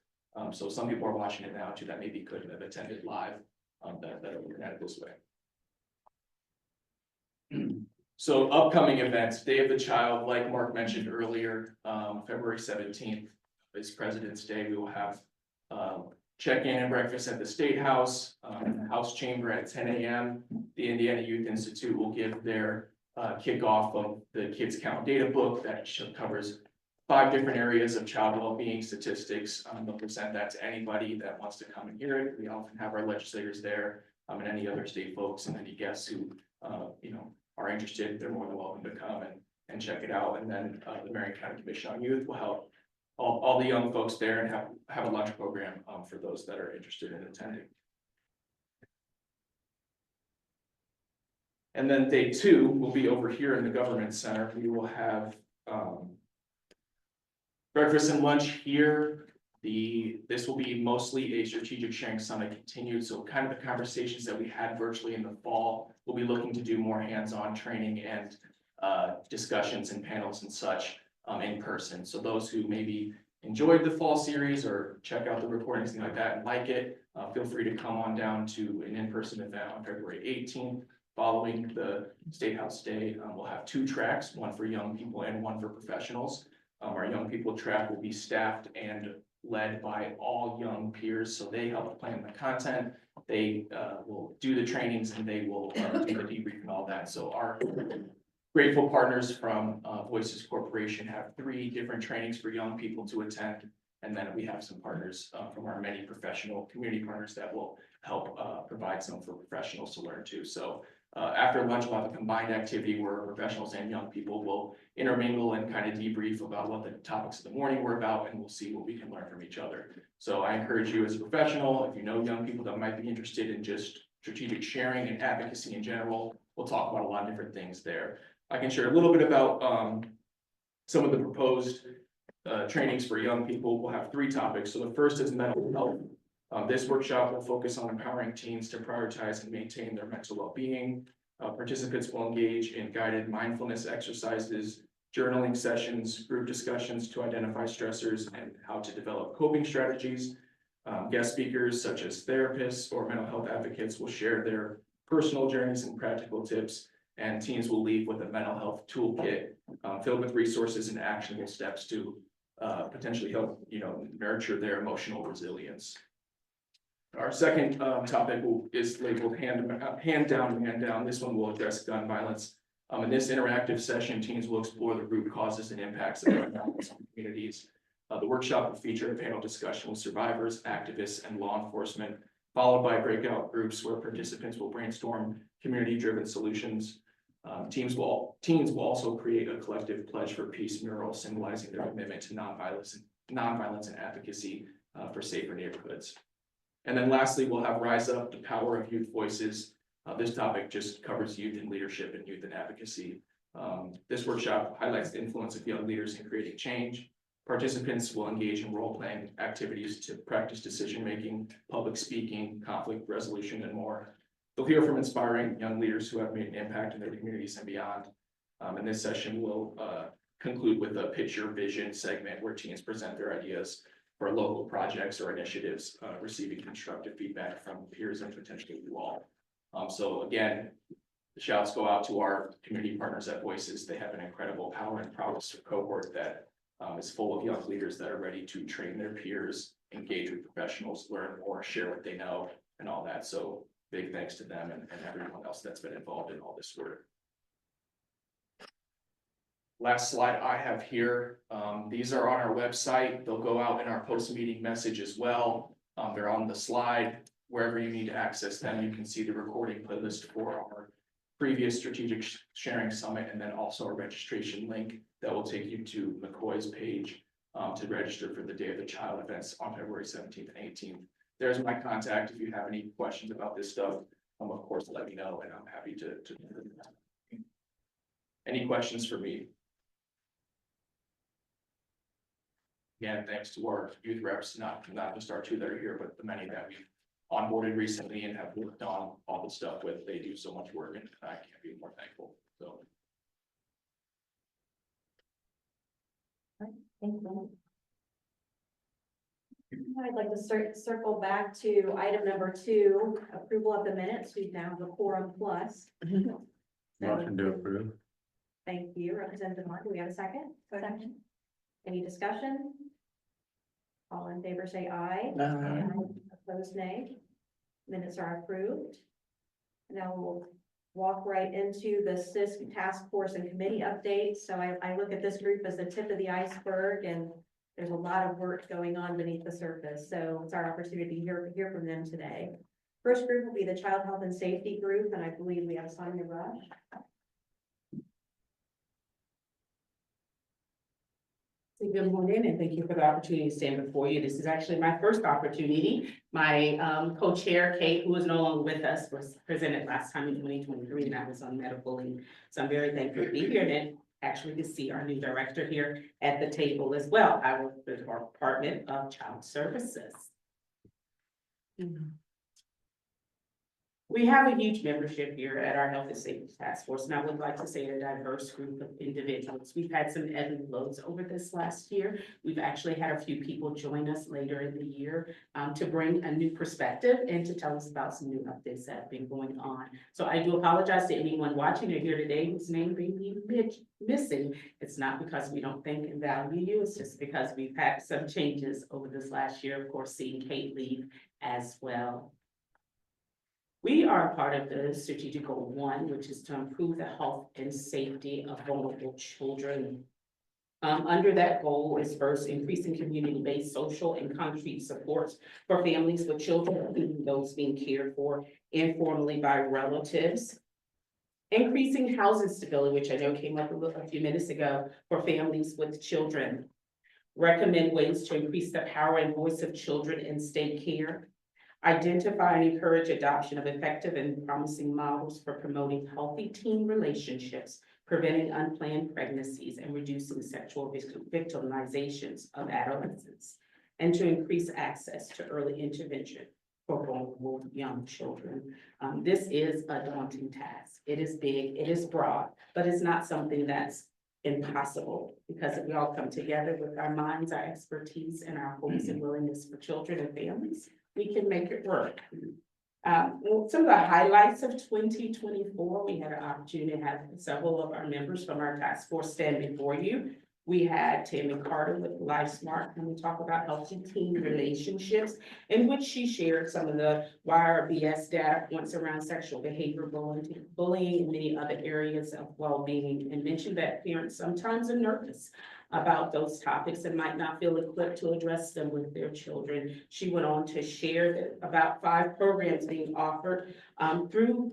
So some people are watching it now too that maybe couldn't have attended live, that are looking at it this way. So upcoming events, Day of the Child, like Mark mentioned earlier, February 17th is President's Day. We will have check-in and breakfast at the State House, House Chamber at 10 a.m. The Indiana Youth Institute will give their kickoff of the Kids Count Data Book that covers 5 different areas of child well-being statistics. They'll present that to anybody that wants to come and hear it. We often have our legislators there, and any other state folks and any guests who are interested. They're more than welcome to come and check it out. And then the Marion County Commission on Youth will help all the young folks there and have a lunch program for those that are interested in attending. And then day 2 will be over here in the Government Center. We will have breakfast and lunch here. This will be mostly a strategic sharing summit continued. So kind of the conversations that we had virtually in the fall, we'll be looking to do more hands-on training and discussions and panels and such in person. So those who maybe enjoyed the fall series or check out the recordings, things like that, and like it, feel free to come on down to an in-person event on February 18th, following the State House Day. We'll have 2 tracks, one for young people and one for professionals. Our young people track will be staffed and led by all young peers, so they help plan the content. They will do the trainings and they will do the debrief and all that. So our grateful partners from Voices Corporation have 3 different trainings for young people to attend. And then we have some partners from our many professional community partners that will help provide some for professionals to learn too. So after lunch, we'll have a combined activity where professionals and young people will intermingle and kind of debrief about what the topics of the morning were about, and we'll see what we can learn from each other. So I encourage you as a professional, if you know young people that might be interested in just strategic sharing and advocacy in general, we'll talk about a lot of different things there. I can share a little bit about some of the proposed trainings for young people. We'll have 3 topics. So the first is mental health. This workshop will focus on empowering teens to prioritize and maintain their mental well-being. Participants will engage in guided mindfulness exercises, journaling sessions, group discussions to identify stressors and how to develop coping strategies. Guest speakers such as therapists or mental health advocates will share their personal journeys and practical tips, and teens will leave with a mental health toolkit filled with resources and actionable steps to potentially help, nurture their emotional resilience. Our second topic is labeled hand down, man down. This one will address gun violence. In this interactive session, teens will explore the root causes and impacts of gun violence on communities. The workshop will feature a panel discussion with survivors, activists, and law enforcement, followed by breakout groups where participants will brainstorm community-driven solutions. Teens will also create a collective pledge for peace mural symbolizing their commitment to nonviolence and advocacy for safer neighborhoods. And then lastly, we'll have Rise Up, the Power of Youth Voices. This topic just covers youth and leadership and youth and advocacy. This workshop highlights the influence of young leaders in creating change. Participants will engage in role-playing activities to practice decision-making, public speaking, conflict resolution, and more. They'll hear from inspiring young leaders who have made an impact in their communities and beyond. And this session will conclude with a pitch your vision segment where teens present their ideas for local projects or initiatives, receiving constructive feedback from peers and potentially you all. So again, the shouts go out to our community partners at Voices. They have an incredible power and prowess cohort that is full of young leaders that are ready to train their peers, engage with professionals, learn more, share what they know, and all that. So big thanks to them and everyone else that's been involved in all this work. Last slide I have here, these are on our website. They'll go out in our post-meeting message as well. They're on the slide. Wherever you need to access them, you can see the recording playlist for our previous strategic sharing summit, and then also a registration link that will take you to McCoy's page to register for the Day of the Child events on February 17th and 18th. There's my contact. If you have any questions about this stuff, of course, let me know, and I'm happy to. Any questions for me? Again, thanks to our youth reps, not just our 2 that are here, but the many that we've onboarded recently and have worked on all the stuff with. They do so much work, and I can't be more thankful. So. Thank you. I'd like to circle back to item number 2, approval of the minutes. We now have a quorum plus. Motion to approve. Thank you, Representative Martin. Do we have a second? Second. Any discussion? All in favor say aye. Aye. Opposed, nay. Minutes are approved. Now we'll walk right into the CISC task force and committee updates. So I look at this group as the tip of the iceberg, and there's a lot of work going on beneath the surface. So it's our opportunity to hear from them today. First group will be the Child Health and Safety Group, and I believe we have Sonia Rush. Good morning, and thank you for the opportunity to stand before you. This is actually my first opportunity. My co-chair, Kate, who is no longer with us, was presented last time in 2023, and I was on medical leave. So I'm very thankful to be here and actually to see our new director here at the table as well. I work for the Department of Child Services. We have a huge membership here at our Health and Safety Task Force, and I would like to say a diverse group of individuals. We've had some ebb and flows over this last year. We've actually had a few people join us later in the year to bring a new perspective and to tell us about some new updates that have been going on. So I do apologize to anyone watching or here today whose name may be missing. It's not because we don't think and value you, it's just because we've had some changes over this last year, of course, seeing Kate leave as well. We are part of the strategic goal 1, which is to improve the health and safety of vulnerable children. Under that goal is first increasing community-based social and concrete supports for families with children, including those being cared for informally by relatives. Increasing housing stability, which I know came up a few minutes ago, for families with children. Recommend ways to increase the power and voice of children in state care. Identify and encourage adoption of effective and promising models for promoting healthy teen relationships, preventing unplanned pregnancies, and reducing sexual victimizations of adolescents, and to increase access to early intervention for vulnerable young children. This is a daunting task. It is big, it is broad, but it's not something that's impossible, because if we all come together with our minds, our expertise, and our hopes and willingness for children and families, we can make it work. Some of the highlights of 2024, we had an opportunity to have several of our members from our task force stand before you. We had Tammy Carter with LifeSmart, and we talk about healthy teen relationships, in which she shared some of the YRBS data points around sexual behavior, bullying, and many other areas of well-being, and mentioned that parents sometimes are nervous about those topics and might not feel equipped to address them with their children. She went on to share that about 5 programs being offered through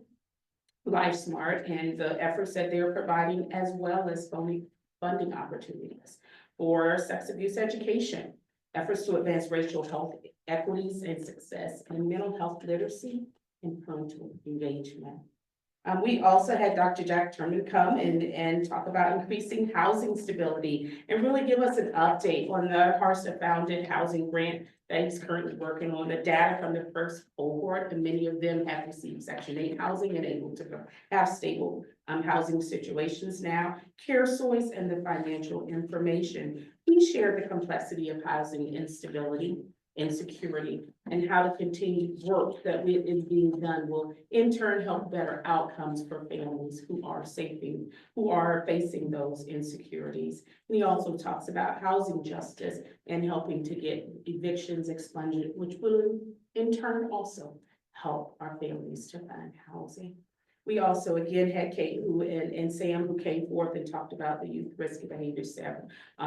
LifeSmart and the efforts that they're providing, as well as funding opportunities for sex abuse education, efforts to advance racial health equities and success, and mental health literacy and parental engagement. We also had Dr. Jack Turman come and talk about increasing housing stability and really give us an update on the HRSA founded housing grant that he's currently working on. The data from the first cohort, and many of them have received Section 8 housing and able to have stable housing situations now. CareSource and the financial information. He shared the complexity of housing instability, insecurity, and how to continue work that is being done will in turn help better outcomes for families who are facing those insecurities. And he also talks about housing justice and helping to get evictions expunged, which will in turn also help our families to find housing. We also again had Kate and Sam who came forth and talked about the Youth Risk and Behavior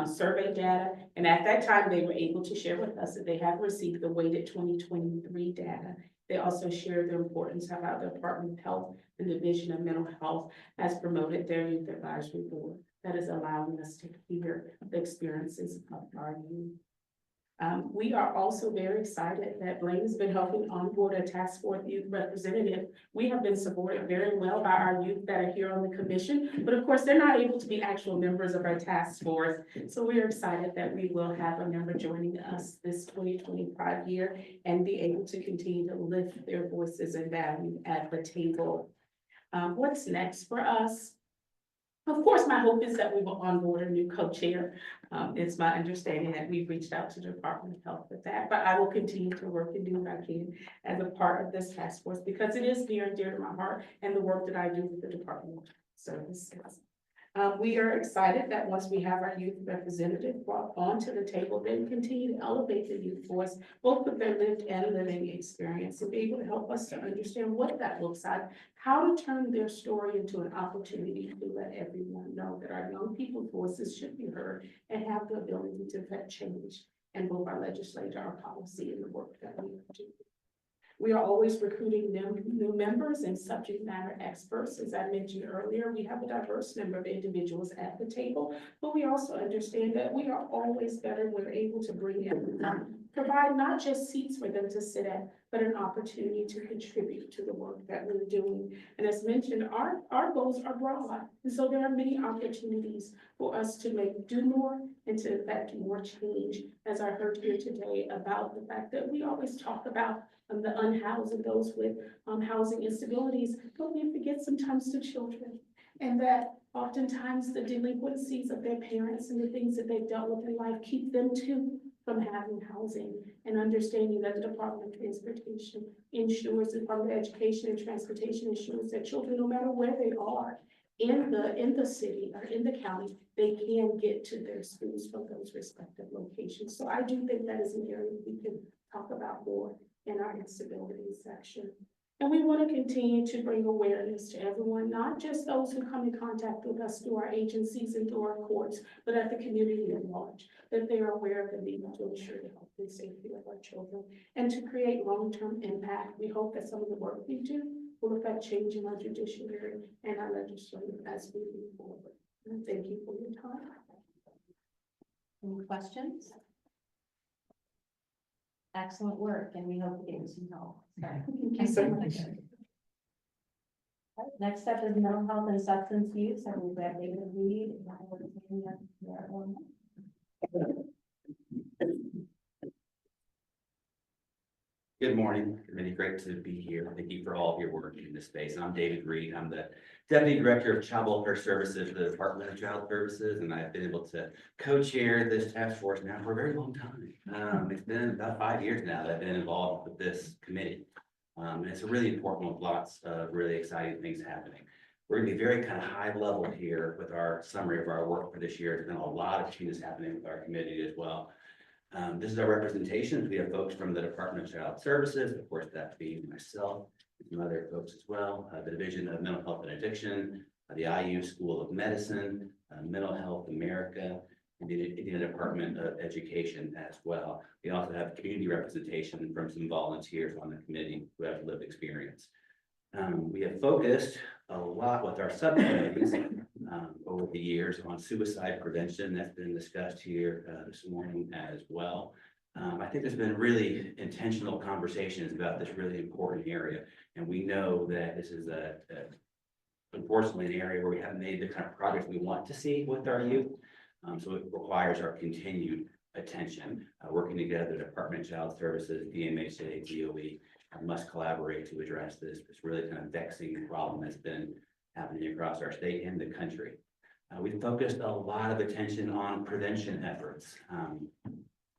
survey data. And at that time, they were able to share with us that they have received the weighted 2023 data. They also shared the importance of how the Department of Health and Division of Mental Health has promoted their Youth Advisory Board that is allowing us to hear the experiences of our youth. We are also very excited that Blaine has been helping onboard a task force youth representative. We have been supported very well by our youth that are here on the commission, but of course, they're not able to be actual members of our task force. So we are excited that we will have a member joining us this 2025 year and be able to continue to lift their voices and value at the table. What's next for us? Of course, my hope is that we will onboard a new co-chair. It's my understanding that we've reached out to the Department of Health with that, but I will continue to work and do what I can as a part of this task force because it is near and dear to my heart and the work that I do with the Department of Services. We are excited that once we have our youth representative brought onto the table, then continue to elevate the youth voice, both with their lived and living experience, and be able to help us to understand what that looks like, how to turn their story into an opportunity to let everyone know that our young people's voices should be heard and have the ability to affect change in both our legislature, our policy, and the work that we do. We are always recruiting new members and subject matter experts. As I mentioned earlier, we have a diverse number of individuals at the table, but we also understand that we are always better when we're able to bring everyone provide not just seats for them to sit at, but an opportunity to contribute to the work that we're doing. And as mentioned, our goals are broad, and so there are many opportunities for us to do more and to effect more change. As I heard here today about the fact that we always talk about the unhoused and those with housing instabilities, but we forget sometimes the children. And that oftentimes the delinquencies of their parents and the things that they've dealt with in life keep them too from having housing, and understanding that the Department of Transportation ensures, the Department of Education and Transportation ensures that children, no matter where they are in the city or in the county, they can get to their schools from those respective locations. So I do think that is an area we can talk about more in our instability section. And we want to continue to bring awareness to everyone, not just those who come in contact with us through our agencies and through our courts, but at the community at large, that they are aware of the need to ensure the health and safety of our children and to create long-term impact. We hope that some of the work we do will affect change in our judiciary and our legislature as we move forward. And thank you for your time. Any questions? Excellent work, and we hope to get you some help. Thank you so much. Next up is mental health and substance use. I believe we have David Reed. Good morning, committee. Great to be here. Thank you for all of your work in this space. I'm David Reed. I'm the Deputy Director of Child Welfare Services for the Department of Child Services, and I've been able to co-chair this task force now for a very long time. It's been about 5 years now that I've been involved with this committee. And it's a really important one with lots of really exciting things happening. We're gonna be very kind of high level here with our summary of our work for this year. There's been a lot of changes happening with our committee as well. This is our representation. We have folks from the Department of Child Services, of course, that being myself, and some other folks as well, the Division of Mental Health and Addiction, the IU School of Medicine, Mental Health America, and the Indiana Department of Education as well. We also have community representation from some volunteers on the committee who have lived experience. We have focused a lot with our subcommittees over the years on suicide prevention. That's been discussed here this morning as well. I think there's been really intentional conversations about this really important area. And we know that this is unfortunately an area where we haven't made the kind of progress we want to see with our youth. So it requires our continued attention, working together, Department of Child Services, DMHA, DOE, must collaborate to address this really kind of vexing problem that's been happening across our state and the country. We focused a lot of attention on prevention efforts,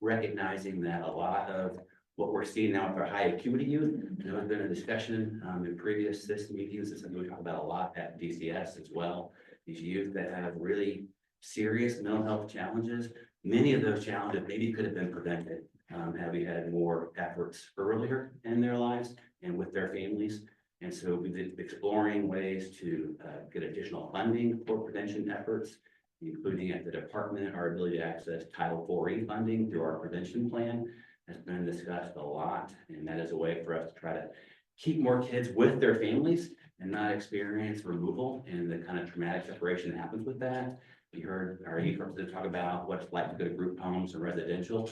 recognizing that a lot of what we're seeing now with our high acuity youth, there's been a discussion in previous system meetings, it's something we talk about a lot at DCS as well. These youth that have really serious mental health challenges, many of those challenges maybe could have been prevented had we had more efforts earlier in their lives and with their families. And so we've been exploring ways to get additional funding for prevention efforts, including at the department, our ability to access Title IV funding through our prevention plan has been discussed a lot. And that is a way for us to try to keep more kids with their families and not experience removal and the kind of traumatic separation that happens with that. We heard our youth representatives talk about what it's like to go to group homes and residential.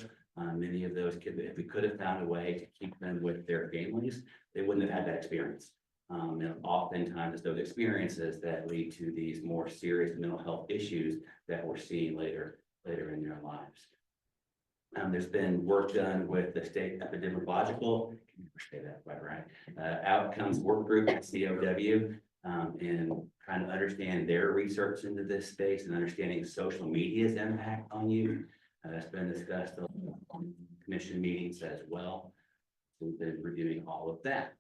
Many of those kids, if we could have found a way to keep them with their families, they wouldn't have had that experience. And oftentimes it's those experiences that lead to these more serious mental health issues that we're seeing later in their lives. There's been work done with the state epidemiological, say that quite right, outcomes work group at COW, and trying to understand their research into this space and understanding social media's impact on youth. That's been discussed on commission meetings as well. So we've been reviewing all of that.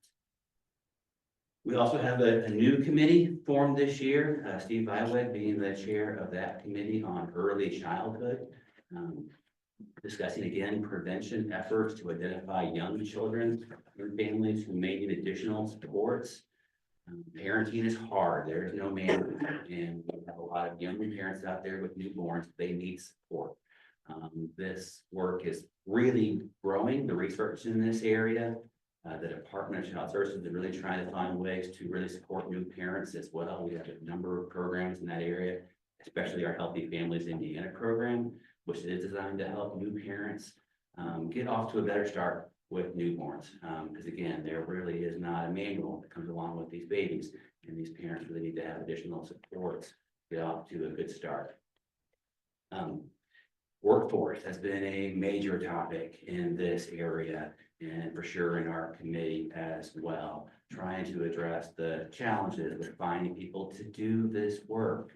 We also have a new committee formed this year, Steve Viweg being the chair of that committee on early childhood. Discussing again prevention efforts to identify young children and families who may need additional supports. Parenting is hard. There is no manual, and we have a lot of young parents out there with newborns. They need support. This work is really growing, the research in this area. The Department of Child Services is really trying to find ways to really support new parents as well. We have a number of programs in that area, especially our Healthy Families Indiana program, which is designed to help new parents get off to a better start with newborns. Because again, there really is not a manual that comes along with these babies, and these parents really need to have additional supports, to get off to a good start. Workforce has been a major topic in this area, and for sure in our committee as well, trying to address the challenges with finding people to do this work.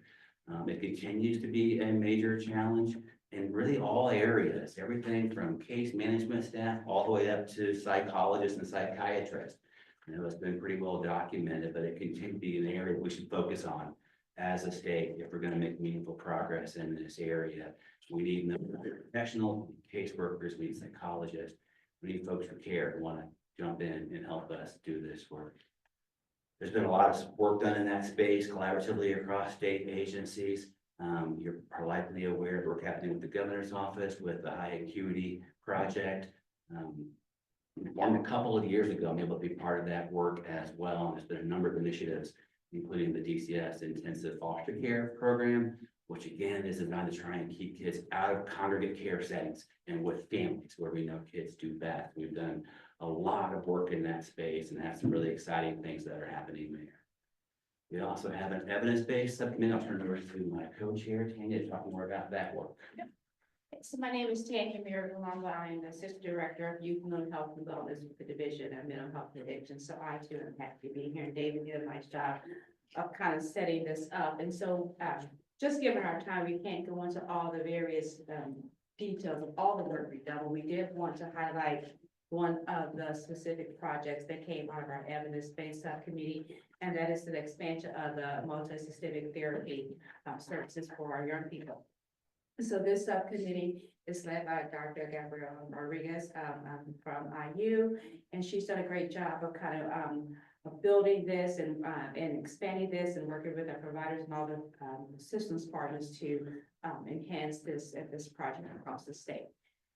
It continues to be a major challenge in really all areas, everything from case management staff all the way up to psychologists and psychiatrists. I know it's been pretty well documented, but it continues to be an area we should focus on as a state if we're going to make meaningful progress in this area. We need professional caseworkers, we need psychologists, we need folks who care and want to jump in and help us do this work. There's been a lot of work done in that space collaboratively across state agencies. You're likely aware of work happening with the governor's office with the high acuity project. Formed a couple of years ago, I'm able to be part of that work as well. And there's been a number of initiatives, including the DCS Intensive Foster Care Program, which again is designed to try and keep kids out of congregate care settings and with families where we know kids do best. We've done a lot of work in that space and have some really exciting things that are happening there. We also have an evidence-based subcommittee. I'll turn it over to my co-chair, Tanya, to talk more about that work. So my name is Tanya Miracle-Longo. I am the Assistant Director of Youth Mental Health and Wellness with the Division of Mental Health Addiction. So I too am happy to be here, and David did a nice job of kind of setting this up. And so just given our time, we can't go into all the various details of all the work we've done. But we did want to highlight one of the specific projects that came out of our evidence-based subcommittee, and that is the expansion of the multi-systemic therapy services for our young people. So this subcommittee is led by Dr. Gabrielle Rodriguez from IU, and she's done a great job of kind of building this and expanding this and working with our providers and all the systems partners to enhance this project across the state.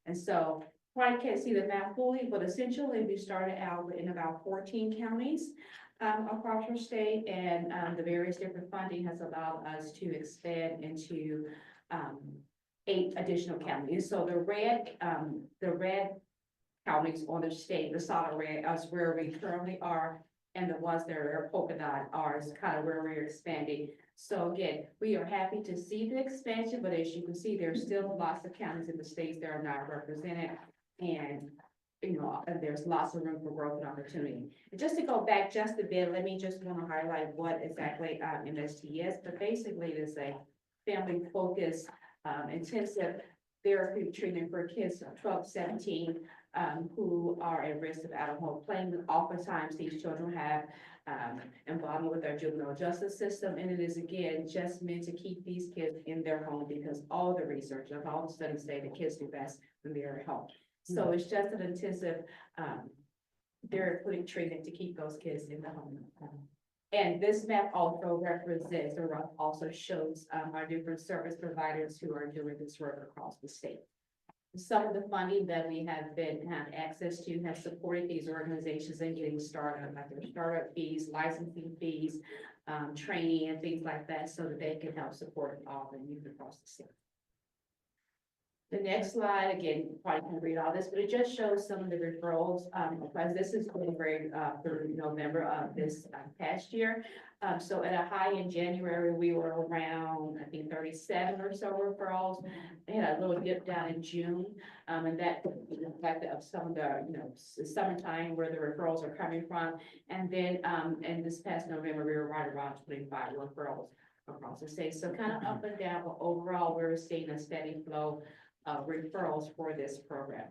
And so I can't see the map fully, but essentially we started out in about 14 counties across our state, and the various different funding has allowed us to expand into 8 additional counties. So the red counties on the state, the solid red is where we currently are, and the ones that are polka dot are kind of where we're expanding. So again, we are happy to see the expansion, but as you can see, there's still lots of counties in the states that are not represented, and and there's lots of room for growth and opportunity. And just to go back just a bit, let me just want to highlight what exactly MST is, but basically it is a family focused intensive therapy treatment for kids 12, 17 who are at risk of out-of-home playing. Oftentimes these children have involvement with our juvenile justice system, and it is again just meant to keep these kids in their home, because all the research of all the studies say that kids do best when they're at home. So it's just an intensive therapeutic treatment to keep those kids in the home. And this map also represents or also shows our different service providers who are doing this work across the state. Some of the funding that we have had access to has supported these organizations in getting started, like their startup fees, licensing fees, training and things like that, so that they can help support all the youth across the state. The next slide, again, probably can't read all this, but it just shows some of the referrals, because this is January through November of this past year. So at a high in January, we were around, I think, 37 or so referrals. They had a little dip down in June, and that the fact of some of the summertime where the referrals are coming from. And then in this past November, we were right around 25 referrals across the state. So kind of up and down, but overall, we're seeing a steady flow of referrals for this program.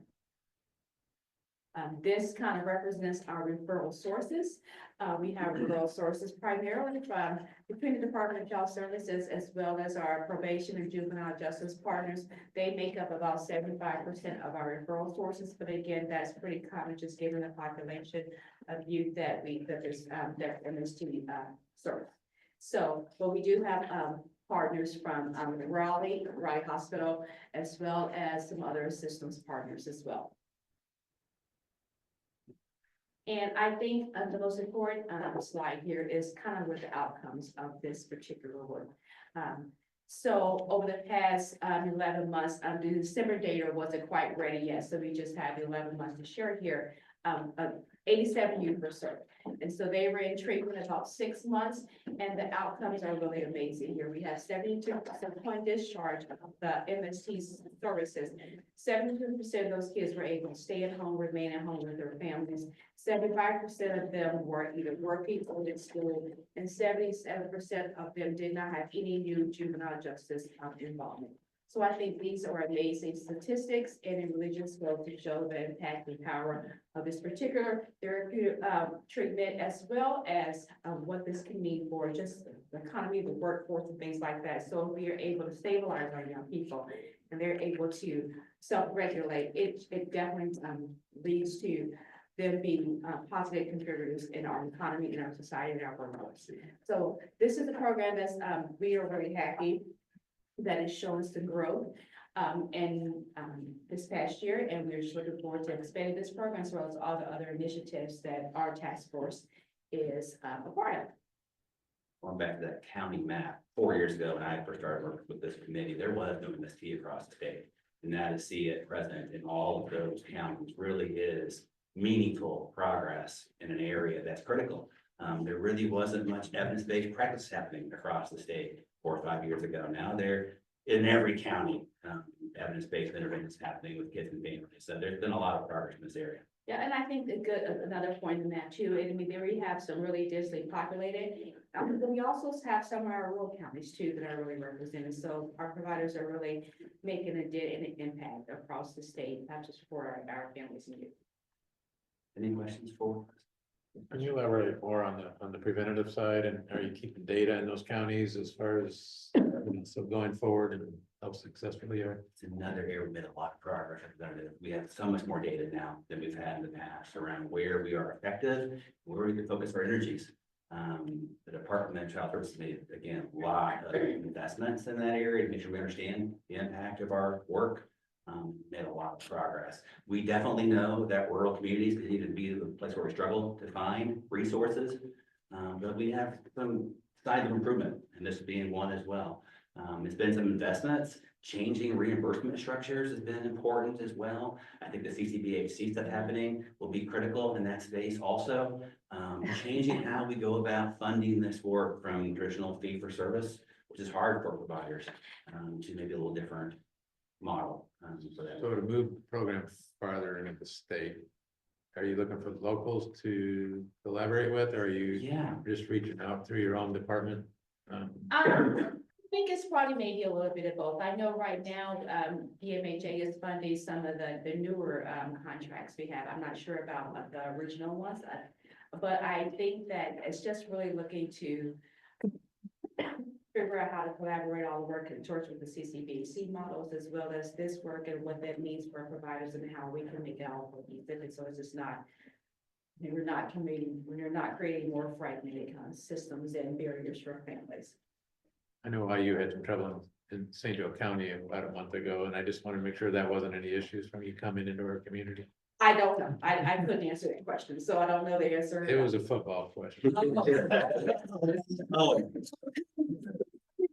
This kind of represents our referral sources. We have referral sources primarily from between the Department of Child Services as well as our probation and juvenile justice partners. They make up about 75% of our referral sources, but again, that's pretty common just given the population of youth that MST serves. So, but we do have partners from Raleigh Hospital, as well as some other systems partners as well. And I think the most important slide here is kind of what the outcomes of this particular work. So over the past 11 months, the December data wasn't quite ready yet, so we just have 11 months to share here. 87 youth were served. And so they were in treatment about 6 months, and the outcomes are really amazing here. We have 72% point discharge of the MST services. 72% of those kids were able to stay at home, remain at home with their families. 75% of them were either working or in school, and 77% of them did not have any new juvenile justice involvement. So I think these are amazing statistics, and it really just goes to show the impact and power of this particular therapeutic treatment, as well as what this can mean for just the economy, the workforce, and things like that. So if we are able to stabilize our young people and they're able to self-regulate, it definitely leads to them being positive contributors in our economy, in our society, and our workforce. So this is a program that's we are really happy that has shown us the growth this past year, and we're just looking forward to expanding this program as well as all the other initiatives that our task force is a part of. Going back to that county map, 4 years ago, when I first started working with this committee, there was no MST across the state. And now to see it present in all of those counties really is meaningful progress in an area that's critical. There really wasn't much evidence-based practice happening across the state 4 or 5 years ago. Now they're in every county, evidence-based interventions happening with kids and families. So there's been a lot of progress in this area. Yeah, and I think another point in that too, I mean, there we have some really densely populated, but we also have some of our rural counties too that are really represented. So our providers are really making a dent and an impact across the state, not just for our families and youth. Any questions for? Can you elaborate more on the preventative side, and are you keeping data in those counties as far as, so going forward and how successful you are? It's another area we made a lot of progress. We have so much more data now than we've had in the past around where we are effective, where we can focus our energies. The Department of Child Services made, again, a lot of investments in that area to make sure we understand the impact of our work. Made a lot of progress. We definitely know that rural communities continue to be the place where we struggle to find resources. But we have some signs of improvement, and this being one as well. It's been some investments. Changing reimbursement structures has been important as well. I think the CCBHC stuff happening will be critical in that space also. Changing how we go about funding this work from traditional fee for service, which is hard for providers, to maybe a little different model. For that. So to move the program farther into the state, are you looking for locals to collaborate with, or are you just reaching out through your own department? I think it's probably maybe a little bit of both. I know right now, DMHA is funding some of the newer contracts we have. I'm not sure about the original ones, but I think that it's just really looking to figure out how to collaborate all the work in towards with the CCBC models, as well as this work and what that means for providers and how we can make it all cohesive. So it's just not, we're not creating more fragmented kind of systems and barriers for families. I know how you had some trouble in St. Joe County about a month ago, and I just wanted to make sure that wasn't any issues from you coming into our community. I don't know. I couldn't answer that question, so I don't know the answer. It was a football question. Oh.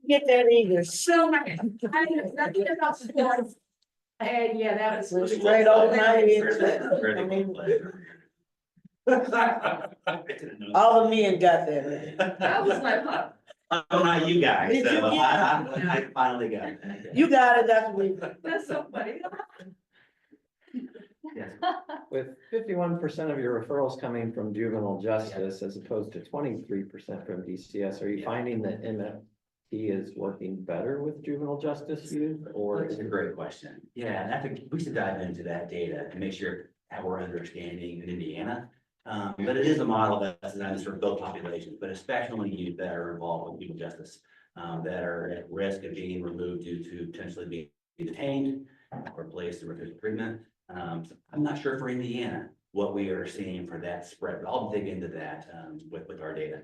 Get that either. So I mean, nothing about sports. And yeah, that was. Went straight over my All of me and got that. That was my pop. I'm not you guys, Did you so get I finally got it. You got it, that's what we. That's so funny. Yes. With 51% of your referrals coming from juvenile justice as opposed to 23% from DCS, are you finding that MFT is working better with juvenile justice youth, or? It's a great question. Yeah, and I think we should dive into that data and make sure that we're understanding in Indiana. But it is a model that's designed to serve both populations, but especially youth that are involved with juvenile justice, that are at risk of being removed due to potentially being detained or placed in refugee treatment. I'm not sure for Indiana what we are seeing for that spread, but I'll dig into that with our data.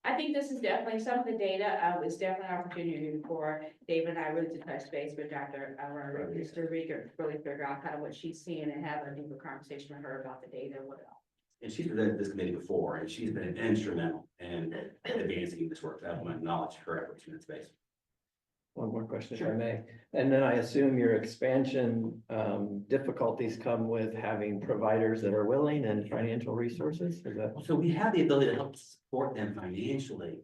I think this is definitely some of the data, is definitely an opportunity for David and I really to touch base with Dr. Rodriguez to really figure out kind of what she's seeing and have a deeper conversation with her about the data and what else. And she's presented this committee before, and she's been instrumental in advancing this work. I want to acknowledge her efforts in that space. One more question, if I Sure. may. And then I assume your expansion difficulties come with having providers that are willing and financial resources, is that? So we have the ability to help support them financially.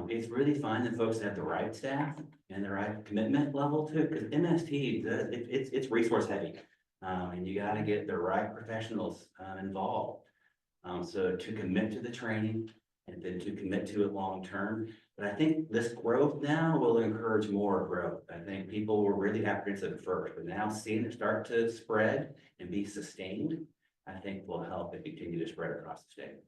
It's really finding folks that have the right staff and the right commitment level to, because MST, it's resource heavy. And you gotta get the right professionals involved. So to commit to the training and then to commit to it long term. But I think this growth now will encourage more growth. I think people were really apprehensive at first, but now seeing it start to spread and be sustained, I think will help it continue to spread across the state.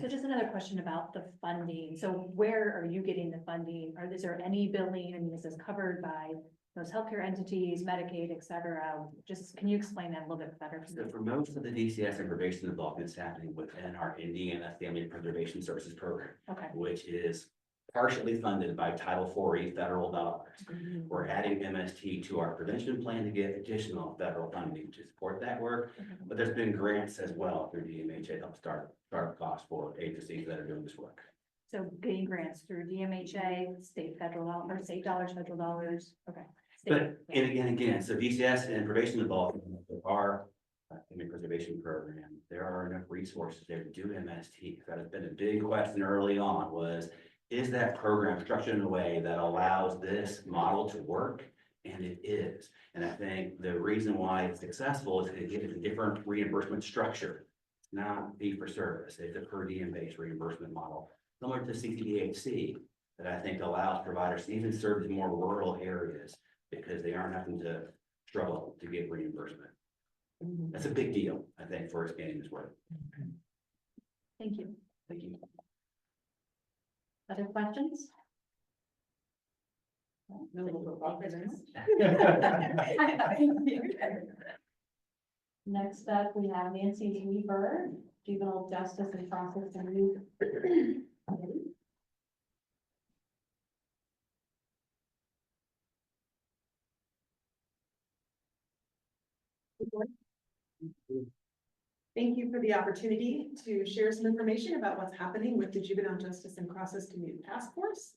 So just another question about the funding. So where are you getting the funding? Or is there any billing, and this is covered by those healthcare entities, Medicaid, et cetera? Just, can you explain that a little bit better? So for most of the DCS and probation involvement is happening within our Indiana Family Preservation Services Program, Okay. which is partially funded by Title IV federal dollars. We're adding MST to our prevention plan to get additional federal funding to support that work. But there's been grants as well through DMHA to help start costs for agencies that are doing this work. So getting grants through DMHA, state, federal, or state dollars, federal dollars, okay. But, and again, so DCS and probation involvement with our family preservation program, there are enough resources there to do MST. That has been a big question early on was, is that program structured in a way that allows this model to work? And it is. And I think the reason why it's successful is it gives a different reimbursement structure. It's not fee for service, it's a per diem based reimbursement model, similar to CCDHC, that I think allows providers to even serve in more rural areas because they aren't having to struggle to get reimbursement. That's a big deal, I think, for expanding this work. Thank you. Thank you. Other questions? Next up, we have Nancy Weaver, Juvenile Justice and Process and Youth. Thank you for the opportunity to share some information about what's happening with the Juvenile Justice and Process Community Task Force.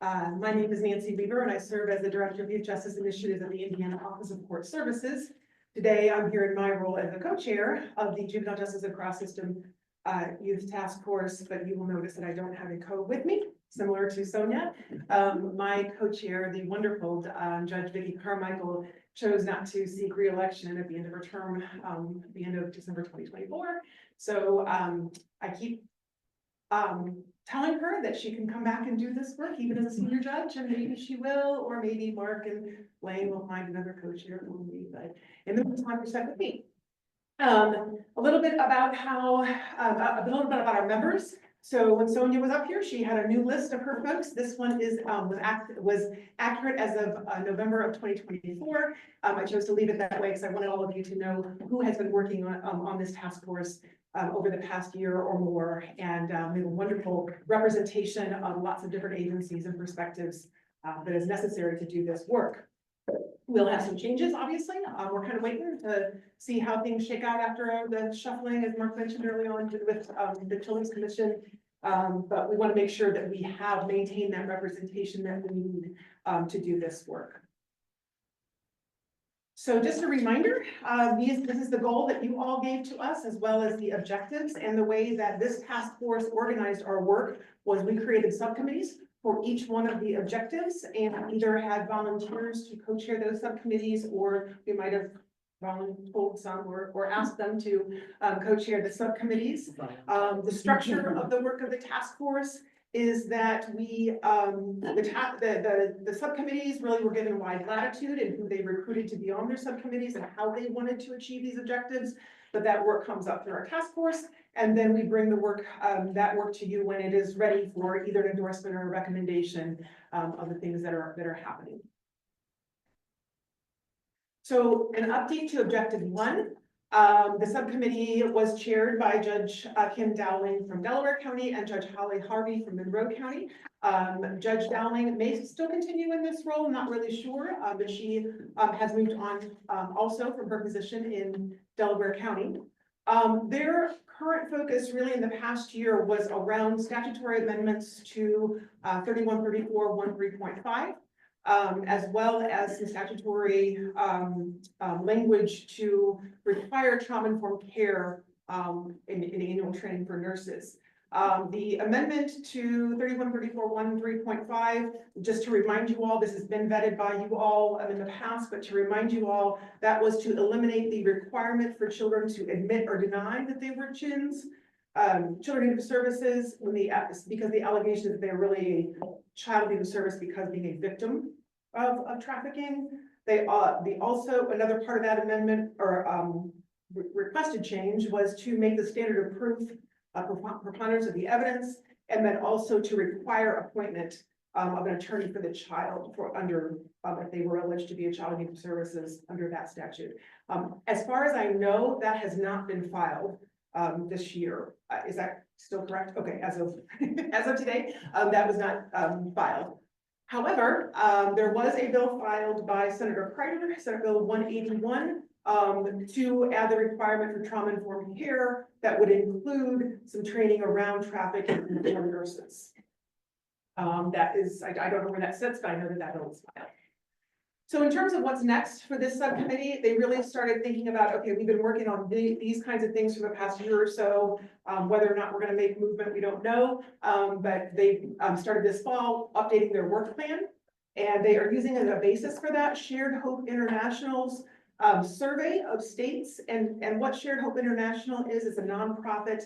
My name is Nancy Weaver, and I serve as the Director of Youth Justice Initiatives at the Indiana Office of Court Services. Today, I'm here in my role as the co-chair of the Juvenile Justice and Cross System Youth Task Force, but you will notice that I don't have a co with me, similar to Sonia. My co-chair, the wonderful Judge Vicki Carmichael, chose not to seek re-election at the end of her term, at the end of December 2024. So I keep telling her that she can come back and do this work, even as a senior judge, and maybe she will, or maybe Mark and Lane will find another co-chair for me, but in the meantime, you're stuck with me. A little bit about how, a little bit about our members. So when Sonia was up here, she had a new list of her folks. This one is was accurate as of November of 2024. I chose to leave it that way because I wanted all of you to know who has been working on this task force over the past year or more. And we have a wonderful representation of lots of different agencies and perspectives that is necessary to do this work. We'll have some changes, obviously. We're kind of waiting to see how things shake out after the shuffling, as Mark mentioned early on with the Children's Commission. But we want to make sure that we have maintained that representation that we need to do this work. So just a reminder, this is the goal that you all gave to us, as well as the objectives, and the way that this task force organized our work was we created subcommittees for each one of the objectives, and either had volunteers to co-chair those subcommittees, or we might have told some or asked them to co-chair the subcommittees. The structure of the work of the task force is that we, the subcommittees really were given wide latitude in who they recruited to be on their subcommittees and how they wanted to achieve these objectives. But that work comes up through our task force, and then we bring the work, that work to you when it is ready for either an endorsement or a recommendation of the things that are happening. So an update to objective 1. The subcommittee was chaired by Judge Kim Dowling from Delaware County and Judge Holly Harvey from Monroe County. Judge Dowling may still continue in this role, not really sure, but she has moved on also from her position in Delaware County. Their current focus really in the past year was around statutory amendments to 3134-13.5. As well as some statutory language to require trauma-informed care in annual training for nurses. The amendment to 3134-13.5, just to remind you all, this has been vetted by you all in the past, but to remind you all, that was to eliminate the requirement for children to admit or deny that they were CHINs. Children in services, because the allegation is that they're really a child in service because being a victim of trafficking. Also, another part of that amendment or requested change was to make the standard of proof preponderance of the evidence, and then also to require appointment of an attorney for the child if they were alleged to be a child in need of services under that statute. As far as I know, that has not been filed this year. Is that still correct? Okay, as of today, that was not filed. However, there was a bill filed by Senator Kreider, Senate Bill 181, to add the requirement for trauma-informed care that would include some training around trafficking for nurses. That is, I don't know where that sits, but I know that bill is filed. So in terms of what's next for this subcommittee, they really started thinking about, okay, we've been working on these kinds of things for the past year or so. Whether or not we're going to make movement, we don't know. But they started this fall updating their work plan. And they are using as a basis for that Shared Hope International's survey of states. And what Shared Hope International is a nonprofit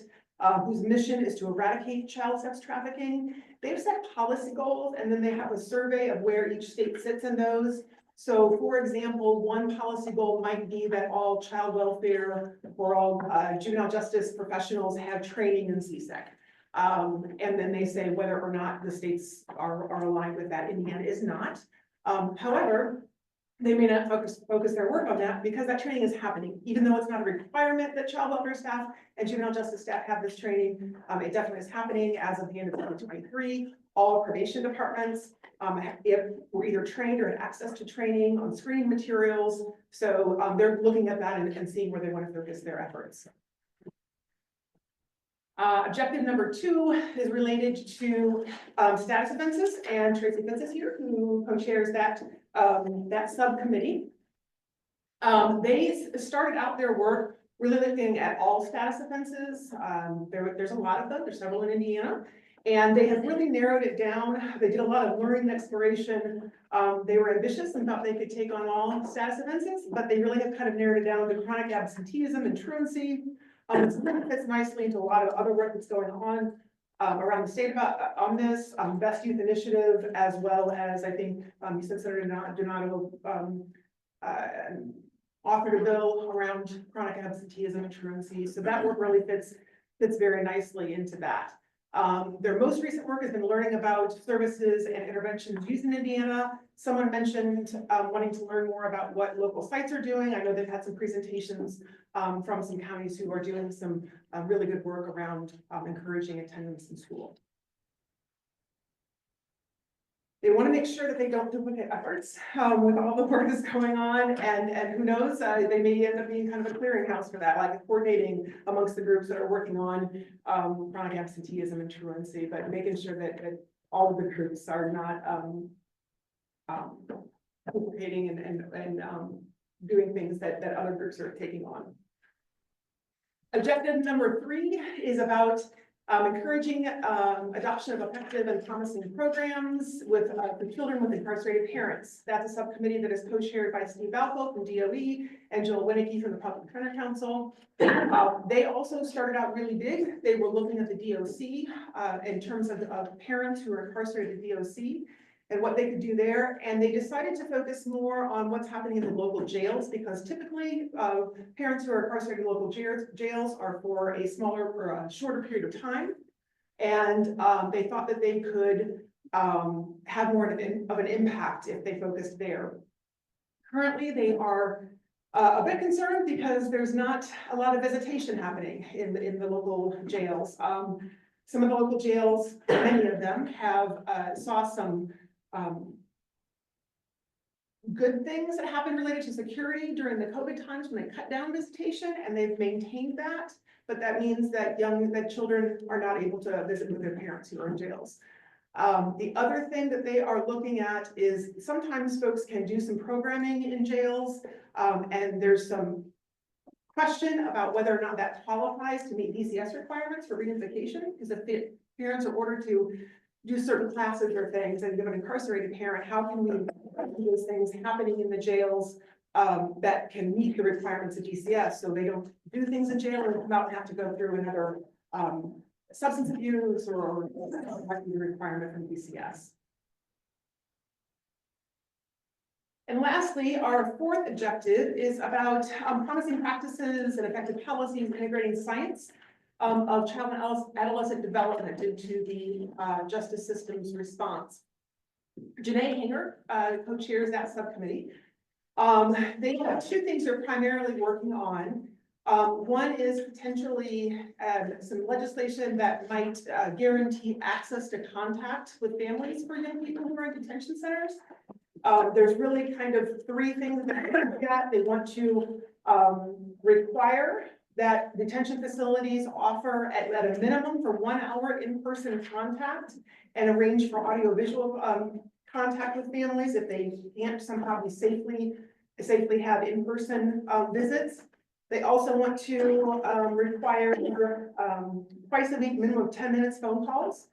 whose mission is to eradicate child sex trafficking. They've set policy goals, and then they have a survey of where each state sits in those. So for example, one policy goal might be that all child welfare or all juvenile justice professionals have training in CSEC. And then they say whether or not the states are aligned with that. Indiana is not. However, they may not focus their work on that because that training is happening. Even though it's not a requirement that child welfare staff and juvenile justice staff have this training, it definitely is happening as of the end of 2023. All probation departments were either trained or had access to training on screening materials. So they're looking at that and seeing where they want to focus their efforts. Objective number 2 is related to status offenses, and Tracy Fitz is here, who co-chairs that subcommittee. They started out their work really looking at all status offenses. There's a lot of them. There's several in Indiana. And they have really narrowed it down. They did a lot of learning and exploration. They were ambitious and thought they could take on all status offenses, but they really have kind of narrowed it down to chronic absenteeism and truancy. It fits nicely into a lot of other work that's going on around the state on this. Best Youth Initiative, as well as I think you said Senator Donato authored a bill around chronic absenteeism and truancy. So that work really fits very nicely into that. Their most recent work has been learning about services and interventions used in Indiana. Someone mentioned wanting to learn more about what local sites are doing. I know they've had some presentations from some counties who are doing some really good work around encouraging attendance in school. They want to make sure that they don't duplicate efforts with all the work that's going on, and who knows, they may end up being kind of a clearinghouse for that, like coordinating amongst the groups that are working on chronic absenteeism and truancy, but making sure that all of the groups are not duplicating and doing things that other groups are taking on. Objective number 3 is about encouraging adoption of effective and promising programs for children with incarcerated parents. That's a subcommittee that is co-chaired by Steve Balco from DOE and Joel Winnicke from the Public Defender Council. They also started out really big. They were looking at the DOC in terms of parents who are incarcerated at DOC and what they could do there. And they decided to focus more on what's happening in the local jails, because typically parents who are incarcerated in local jails are for a smaller or a shorter period of time. And they thought that they could have more of an impact if they focused there. Currently, they are a bit concerned because there's not a lot of visitation happening in the local jails. Some of the local jails, many of them have saw some good things that happened related to security during the COVID times when they cut down visitation, and they've maintained that. but that means that children are not able to visit with their parents who are in jails. The other thing that they are looking at is sometimes folks can do some programming in jails, and there's some question about whether or not that qualifies to meet DCS requirements for reunification, because if the parents are ordered to do certain classes or things, and you have an incarcerated parent, how can we do those things happening in the jails that can meet the requirements of DCS, so they don't do things in jail and come out and have to go through another substance abuse or the requirement from DCS. And lastly, our fourth objective is about promising practices and effective policies integrating science of child and adolescent development into the justice system's response. Janae Hanger co-chairs that subcommittee. They have two things they're primarily working on. One is potentially some legislation that might guarantee access to contact with families for young people who are in detention centers. There's really kind of three things that they look at. They want to require that detention facilities offer at a minimum for 1 hour in-person contact and arrange for audiovisual contact with families if they can't somehow be safely have in-person visits. They also want to require twice a week, minimum of 10 minutes phone calls.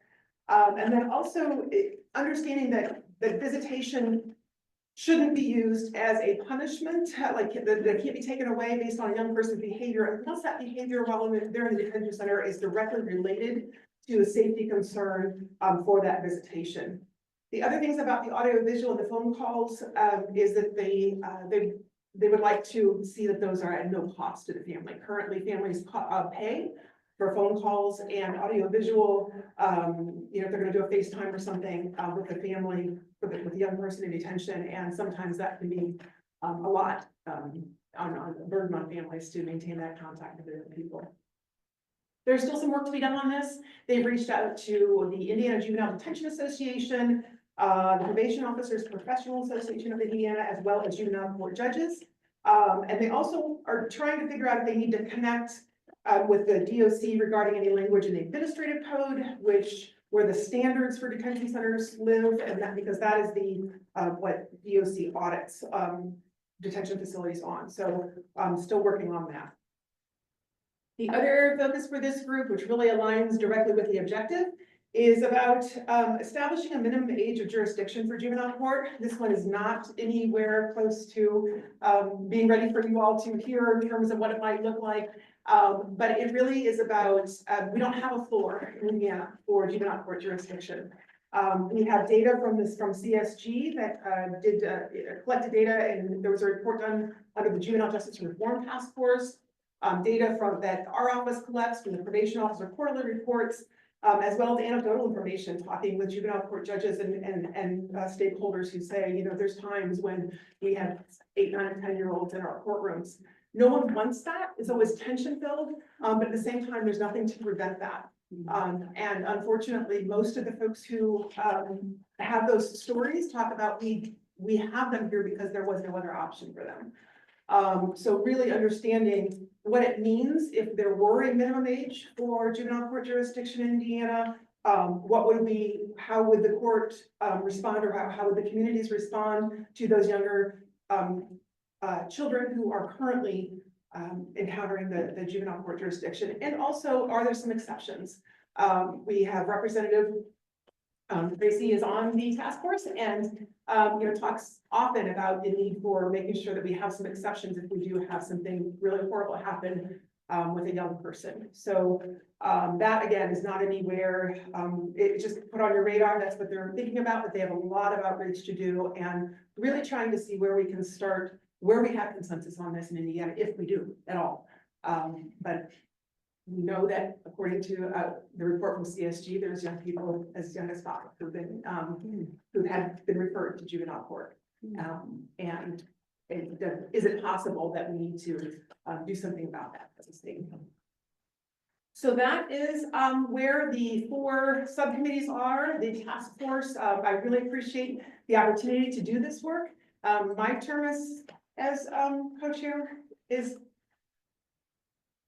And then also understanding that visitation shouldn't be used as a punishment, like that can't be taken away based on a young person's behavior, unless that behavior while they're in the detention center is directly related to a safety concern for that visitation. The other things about the audiovisual and the phone calls is that they would like to see that those are at no cost to the family. Currently, families pay for phone calls and audiovisual, if they're gonna do a FaceTime or something with the family, with the young person in detention, and sometimes that can be a lot on a burden on families to maintain that contact with the people. There's still some work to be done on this. They've reached out to the Indiana Juvenile Detention Association, the Probation Officers Professional Association of Indiana, as well as juvenile court judges. And they also are trying to figure out if they need to connect with the DOC regarding any language in the administrative code, where the standards for detention centers live, and that because that is the what DOC audits detention facilities on. So I'm still working on that. The other area of focus for this group, which really aligns directly with the objective, is about establishing a minimum age of jurisdiction for juvenile court. This one is not anywhere close to being ready for you all to hear in terms of what it might look like. But it really is about, we don't have a floor in Indiana for juvenile court jurisdiction. We have data from CSG that collected data, and there was a report done under the Juvenile Justice Reform Task Force. Data that our office collects from the probation officer quarterly reports, as well as anecdotal information, talking with juvenile court judges and stakeholders who say, there's times when we have 8, 9, and 10-year-olds in our courtrooms. No one wants that. It's always tension filled, but at the same time, there's nothing to prevent that. And unfortunately, most of the folks who have those stories talk about we have them here because there was no other option for them. So really understanding what it means if there were a minimum age for juvenile court jurisdiction in Indiana, how would the court respond, or how would the communities respond to those younger children who are currently encountering the juvenile court jurisdiction? And also, are there some exceptions? We have Representative Tracy is on the task force and talks often about the need for making sure that we have some exceptions if we do have something really horrible happen with a young person. So that again is not anywhere, it's just put on your radar. That's what they're thinking about, but they have a lot of outreach to do and really trying to see where we can start, where we have consensus on this in Indiana, if we do at all. But we know that according to the report from CSG, there's young people as young as 5 who've been who had been referred to juvenile court. And is it possible that we need to do something about that as a state? So that is where the 4 subcommittees are, the task force. I really appreciate the opportunity to do this work. My term as co-chair is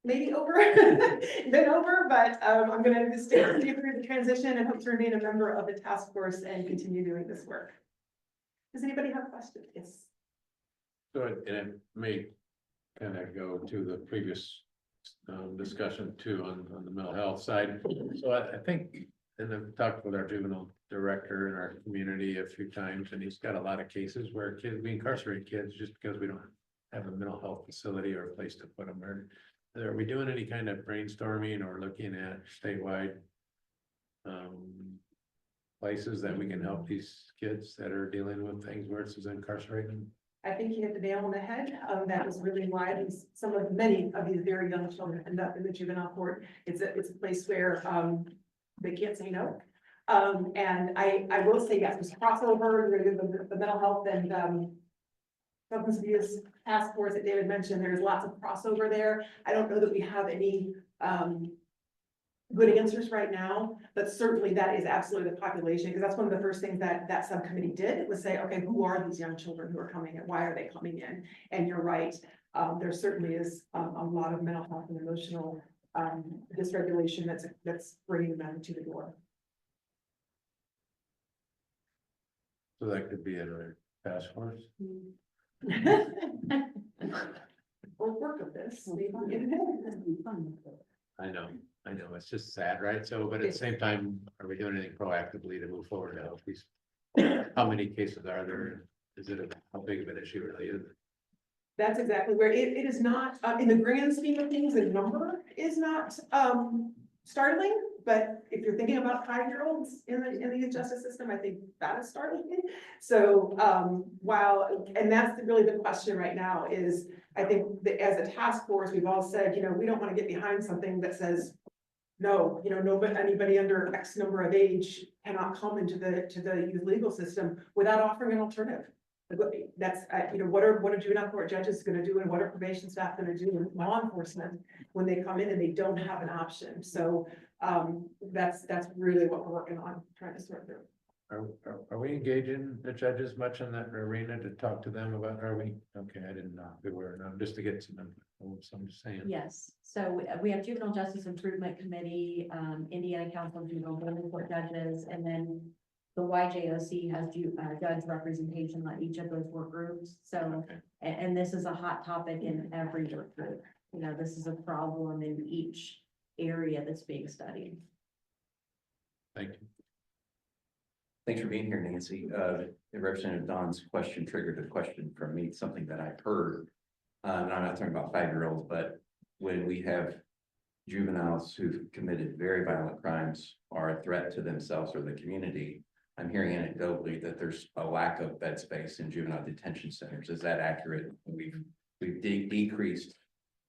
maybe over, been over, but I'm gonna stay through the transition and hope to remain a member of the task force and continue doing this work. Does anybody have questions? Yes. So it may kind of go to the previous discussion too on the mental health side. So I think, and I've talked with our juvenile director in our community a few times, and he's got a lot of cases where we incarcerate kids just because we don't have a mental health facility or a place to put them. Are we doing any kind of brainstorming or looking at statewide places that we can help these kids that are dealing with things versus incarcerating? I think you hit the nail on the head. That is really why many of these very young children end up in the juvenile court. It's a place where they can't say no. And I will say, yes, there's crossover, the mental health and substance abuse task force that David mentioned. There's lots of crossover there. I don't know that we have any good answers right now, but certainly that is absolutely the population, because that's one of the first things that subcommittee did, was say, okay, who are these young children who are coming in? Why are they coming in? And you're right, there certainly is a lot of mental health and emotional dysregulation that's bringing them to the door. So that could be another task force. We'll work with this. I know, it's just sad, right? So, but at the same time, are we doing anything proactively to move forward to help these? How many cases are there? Is it how big of an issue really is it? That's exactly where it is not, in the grand scheme of things, the number is not startling. But if you're thinking about 5-year-olds in the justice system, I think that is startling. So and that's really the question right now is, I think that as a task force, we've all said, we don't want to get behind something that says, no, nobody, anybody under X number of age cannot come into the youth legal system without offering an alternative. That's, what are juvenile court judges gonna do, and what are probation staff gonna do, and law enforcement when they come in and they don't have an option? So that's really what we're working on, trying to sort through. Are we engaging the judges much in that arena to talk to them about, are we? Okay, I didn't know if we were, no, just to get some info, so I'm just saying. Yes, so we have Juvenile Justice Improvement Committee, Indiana Council of Juvenile Family Court Judges, and then the YJOC has judge representation on each of those work groups. So, Okay. and this is a hot topic in every work group. This is a problem in each area that's being studied. Thank you. Thanks for being here, Nancy. Representative Don's question triggered a question from me, something that I've heard. And I'm not talking about 5-year-olds, but when we have juveniles who've committed very violent crimes or a threat to themselves or the community, I'm hearing anecdotally that there's a lack of bed space in juvenile detention centers. Is that accurate? We've decreased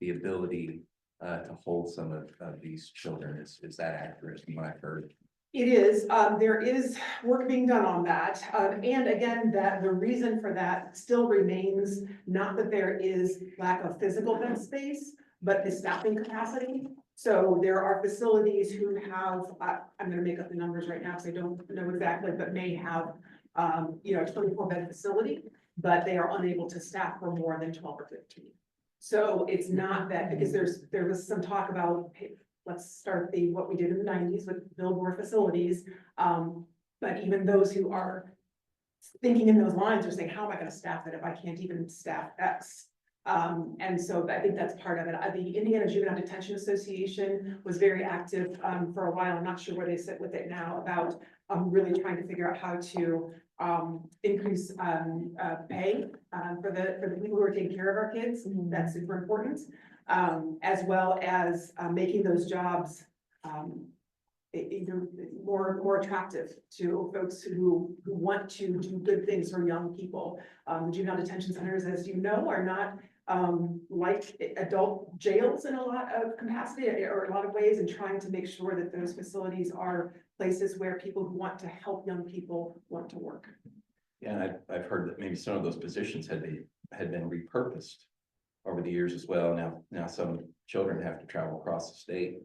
the ability to hold some of these children. Is that accurate from what I've heard? It is, there is work being done on that. And again, that the reason for that still remains not that there is lack of physical bed space, but the staffing capacity. So there are facilities who have, I'm gonna make up the numbers right now because I don't know exactly, but may have, a 24-bed facility, but they are unable to staff for more than 12 or 15. So it's not that, because there was some talk about, hey, let's start what we did in the 90s with billboard facilities. But even those who are thinking in those lines are saying, how am I gonna staff it if I can't even staff X? And so I think that's part of it. The Indiana Juvenile Detention Association was very active for a while. I'm not sure where they sit with it now, about really trying to figure out how to increase pay for the people who are taking care of our kids. That's super important. As well as making those jobs more attractive to folks who want to do good things for young people. The juvenile detention centers, as you know, are not like adult jails in a lot of capacity or a lot of ways, and trying to make sure that those facilities are places where people who want to help young people want to work. Yeah, I've heard that maybe some of those positions had been repurposed over the years as well. Now some children have to travel across the state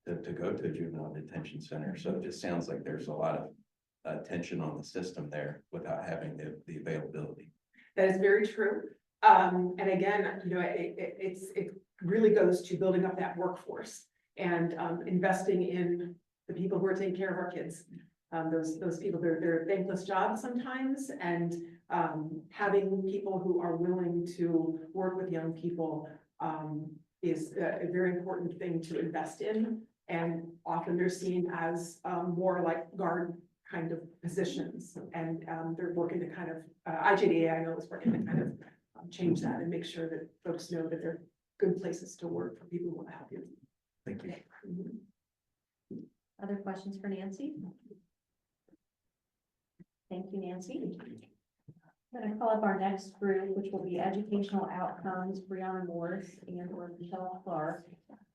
to go to a juvenile detention center. So it just sounds like there's a lot of tension on the system there without having the availability. That is very true. And again, really goes to building up that workforce and investing in the people who are taking care of our kids. Those people, they're thankless jobs sometimes, and having people who are willing to work with young people is a very important thing to invest in. And often they're seen as more like guard kind of positions, and they're working to kind of, IJDA, I know, is working to kind of change that and make sure that folks know that they're good places to work for people who want to help you. Thank you. Other questions for Nancy? Thank you, Nancy. I'm going to call up our next group, which will be educational outcomes, Brianna Morris and or Michelle Clark.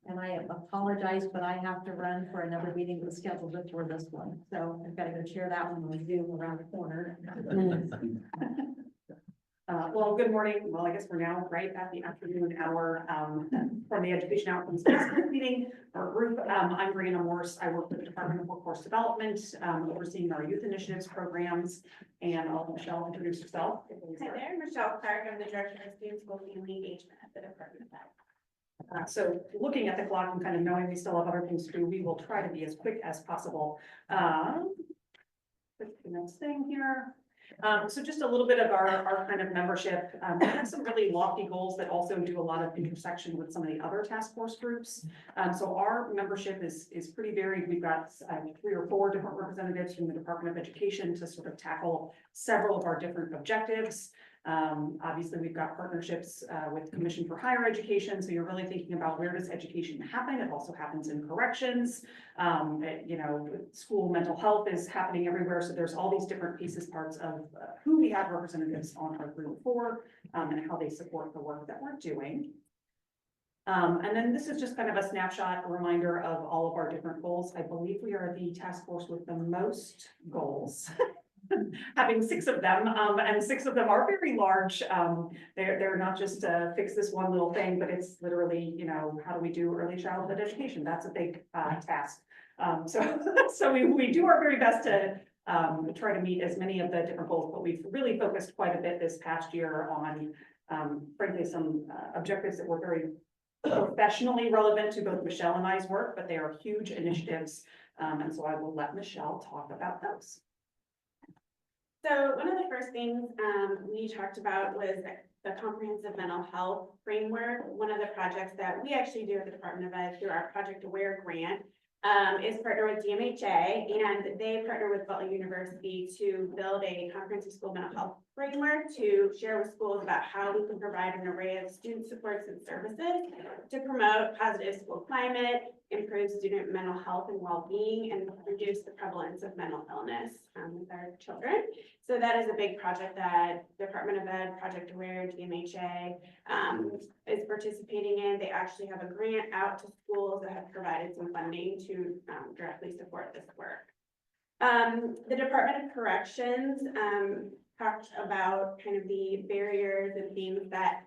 And I apologize, but I have to run for another meeting that's scheduled before this one. So I've got to go chair that one on Zoom around the corner. Well, good morning. Well, I guess we're now right at the afternoon hour from the Education Outcomes Task Meeting or group. I'm Brianna Morse. I work with the Department of Workforce Development, overseeing our youth initiatives programs. And I'll Michelle introduce herself. Hi there, Michelle Clark. I'm the Director of Student School Family Engagement at the Department of Ed. So looking at the clock and kind of knowing we still have other things to do, we will try to be as quick as possible. The next thing here. So just a little bit of our kind of membership. We have some really lofty goals that also do a lot of intersection with some of the other task force groups. So our membership is pretty varied. We've got 3 or 4 different representatives from the Department of Education to sort of tackle several of our different objectives. Obviously, we've got partnerships with Commission for Higher Education. So you're really thinking about where does education happen? It also happens in corrections. You know, school mental health is happening everywhere. So there's all these different pieces, parts of who we have representatives on our group for, and how they support the work that we're doing. And then this is just kind of a snapshot, a reminder of all of our different goals. I believe we are the task force with the most goals. Having 6 of them, and 6 of them are very large. They're not just fix this one little thing, but it's literally, you know, how do we do early childhood education? That's a big task. So we do our very best to try to meet as many of the different goals, but we've really focused quite a bit this past year on, frankly, some objectives that were very professionally relevant to both Michelle and I's work, but they are huge initiatives. And so I will let Michelle talk about those. So one of the first things we talked about was the comprehensive mental health framework. One of the projects that we actually do at the Department of Ed through our Project Aware grant is partner with DMHA, and they partner with Butler University to build a comprehensive school mental health framework to share with schools about how we can provide an array of student supports and services to promote positive school climate, improve student mental health and well-being, and reduce the prevalence of mental illness with our children. So that is a big project that Department of Ed, Project Aware, DMHA is participating in. They actually have a grant out to schools that have provided some funding to directly support this work. The Department of Corrections talked about kind of the barriers and things that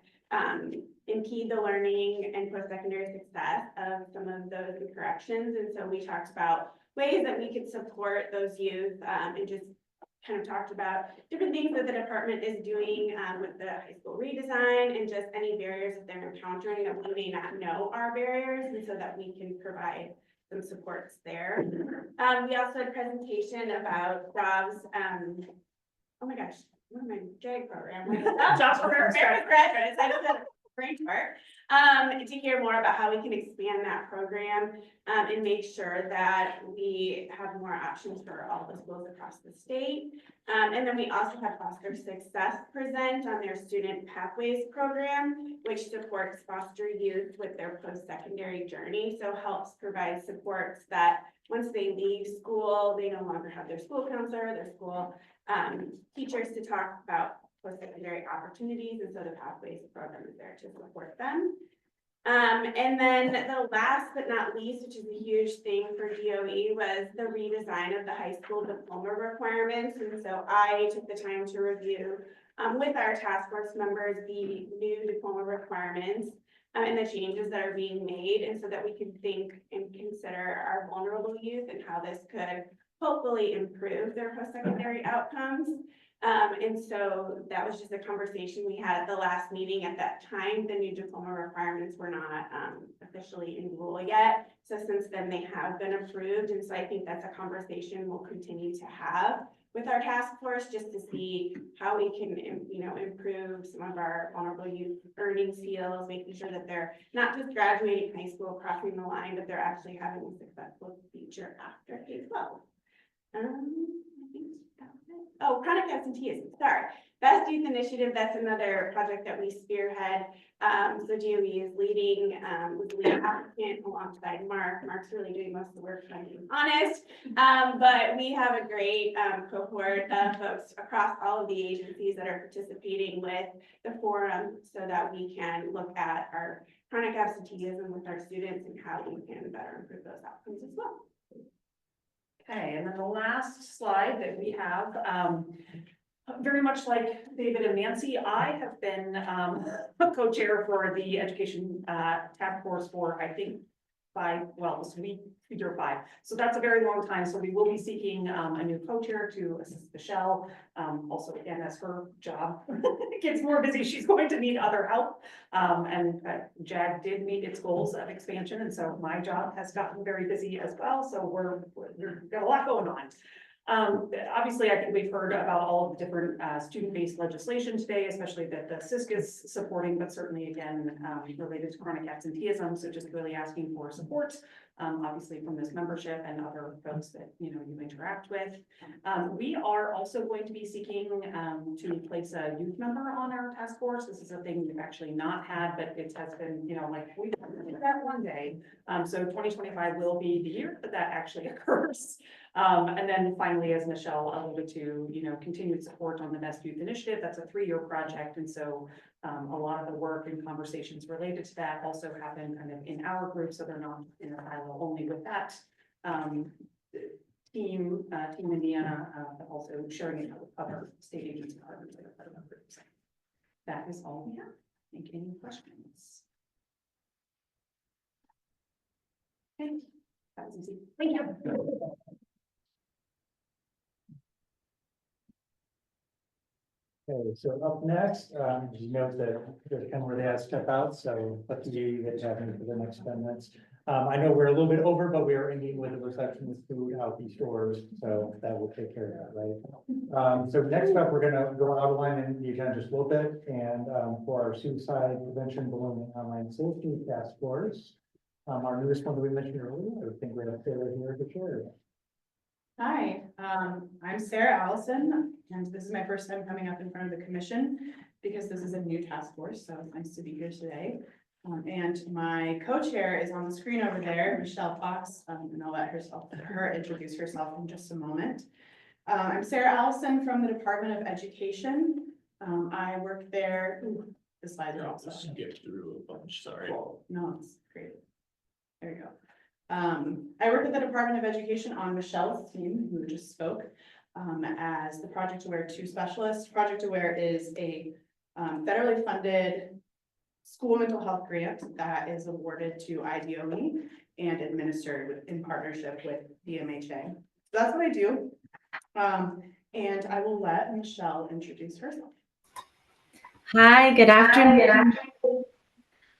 impede the learning and post-secondary success of some of those in corrections. And so we talked about ways that we could support those youth and just kind of talked about different things that the department is doing with the high school redesign and just any barriers that they're encountering that we may not know are barriers, and so that we can provide some supports there. We also had a presentation about Rob's, oh my gosh, what am I, JAG program? Jobs for graduates. I just had a great work to hear more about how we can expand that program and make sure that we have more options for all the schools across the state. And then we also have Foster Success present on their Student Pathways program, which supports foster youth with their post-secondary journey. So helps provide supports that once they leave school, they no longer have their school counselor, their school teachers to talk about post-secondary opportunities, and so the Pathways program is there to support them. And then the last but not least, which is a huge thing for DOE, was the redesign of the high school diploma requirements. And so I took the time to review with our task force members the new diploma requirements and the changes that are being made, and so that we can think and consider our vulnerable youth and how this could hopefully improve their post-secondary outcomes. And so that was just a conversation we had at the last meeting. At that time, the new diploma requirements were not officially in rule yet. So since then, they have been approved. And so I think that's a conversation we'll continue to have with our task force, just to see how we can, improve some of our vulnerable youth earning skills, making sure that they're not just graduating high school, crossing the line, but they're actually having a successful future after K-12. I think that was it. Oh, chronic absenteeism, sorry. Best Youth Initiative, that's another project that we spearhead. So DOE is leading, with the lead applicant alongside Mark. Mark's really doing most of the work, if I'm being honest. But we have a great cohort of folks across all of the agencies that are participating with the forum so that we can look at our chronic absenteeism with our students and how we can better improve those outcomes as well. Okay, and then the last slide that we have, very much like David and Nancy, I have been a co-chair for the education task force for, I think, this week, year 5. So that's a very long time. So we will be seeking a new co-chair to assist Michelle. Also, again, as her job gets more busy, she's going to need other help. And JAG did meet its goals of expansion. And so my job has gotten very busy as well. So we've got a lot going on. Obviously, I think we've heard about all of the different student-based legislation today, especially that the SISC is supporting, but certainly again, related to chronic absenteeism. So just really asking for support, obviously from this membership and other folks that, you interact with. We are also going to be seeking to place a youth member on our task force. This is a thing we've actually not had, but it has been, we can that one day. So 2025 will be the year that actually occurs. And then finally, as Michelle alluded to, continued support on the Best Youth Initiative. That's a 3-year project. And so a lot of the work and conversations related to that also happen kind of in our group. So they're not in a silo only with that team Indiana, but also sharing it with other state agency partners that are part of our group. So that is all we have. Think any questions? Okay, that was easy. Thank you. Okay, so up next, you note that there's kind of where they had to step out, so lucky you get to have me for the next 10 minutes. I know we're a little bit over, but we are ending with a receptionist food out these doors, so that will take care of that, right? So next up, we're gonna go outline in the agenda just a little bit, and for our suicide prevention, bullying, and online safety task force, our newest one that we mentioned earlier, I think we have Sarah here to share. Hi, I'm Sarah Allison, and this is my first time coming up in front of the commission because this is a new task force, so it's nice to be here today. And my co-chair is on the screen over there, Michelle Fox, and I'll let her introduce herself in just a moment. I'm Sarah Allison from the Department of Education. I work there. Ooh, the slides are also. Skipped through a bunch, sorry. No, it's great. There you go. I work at the Department of Education on Michelle's team, who just spoke, as the Project Aware 2 specialist. Project Aware is a federally funded school mental health grant that is awarded to IDOE and administered in partnership with DMHA. So that's what I do. And I will let Michelle introduce herself. Hi, good afternoon.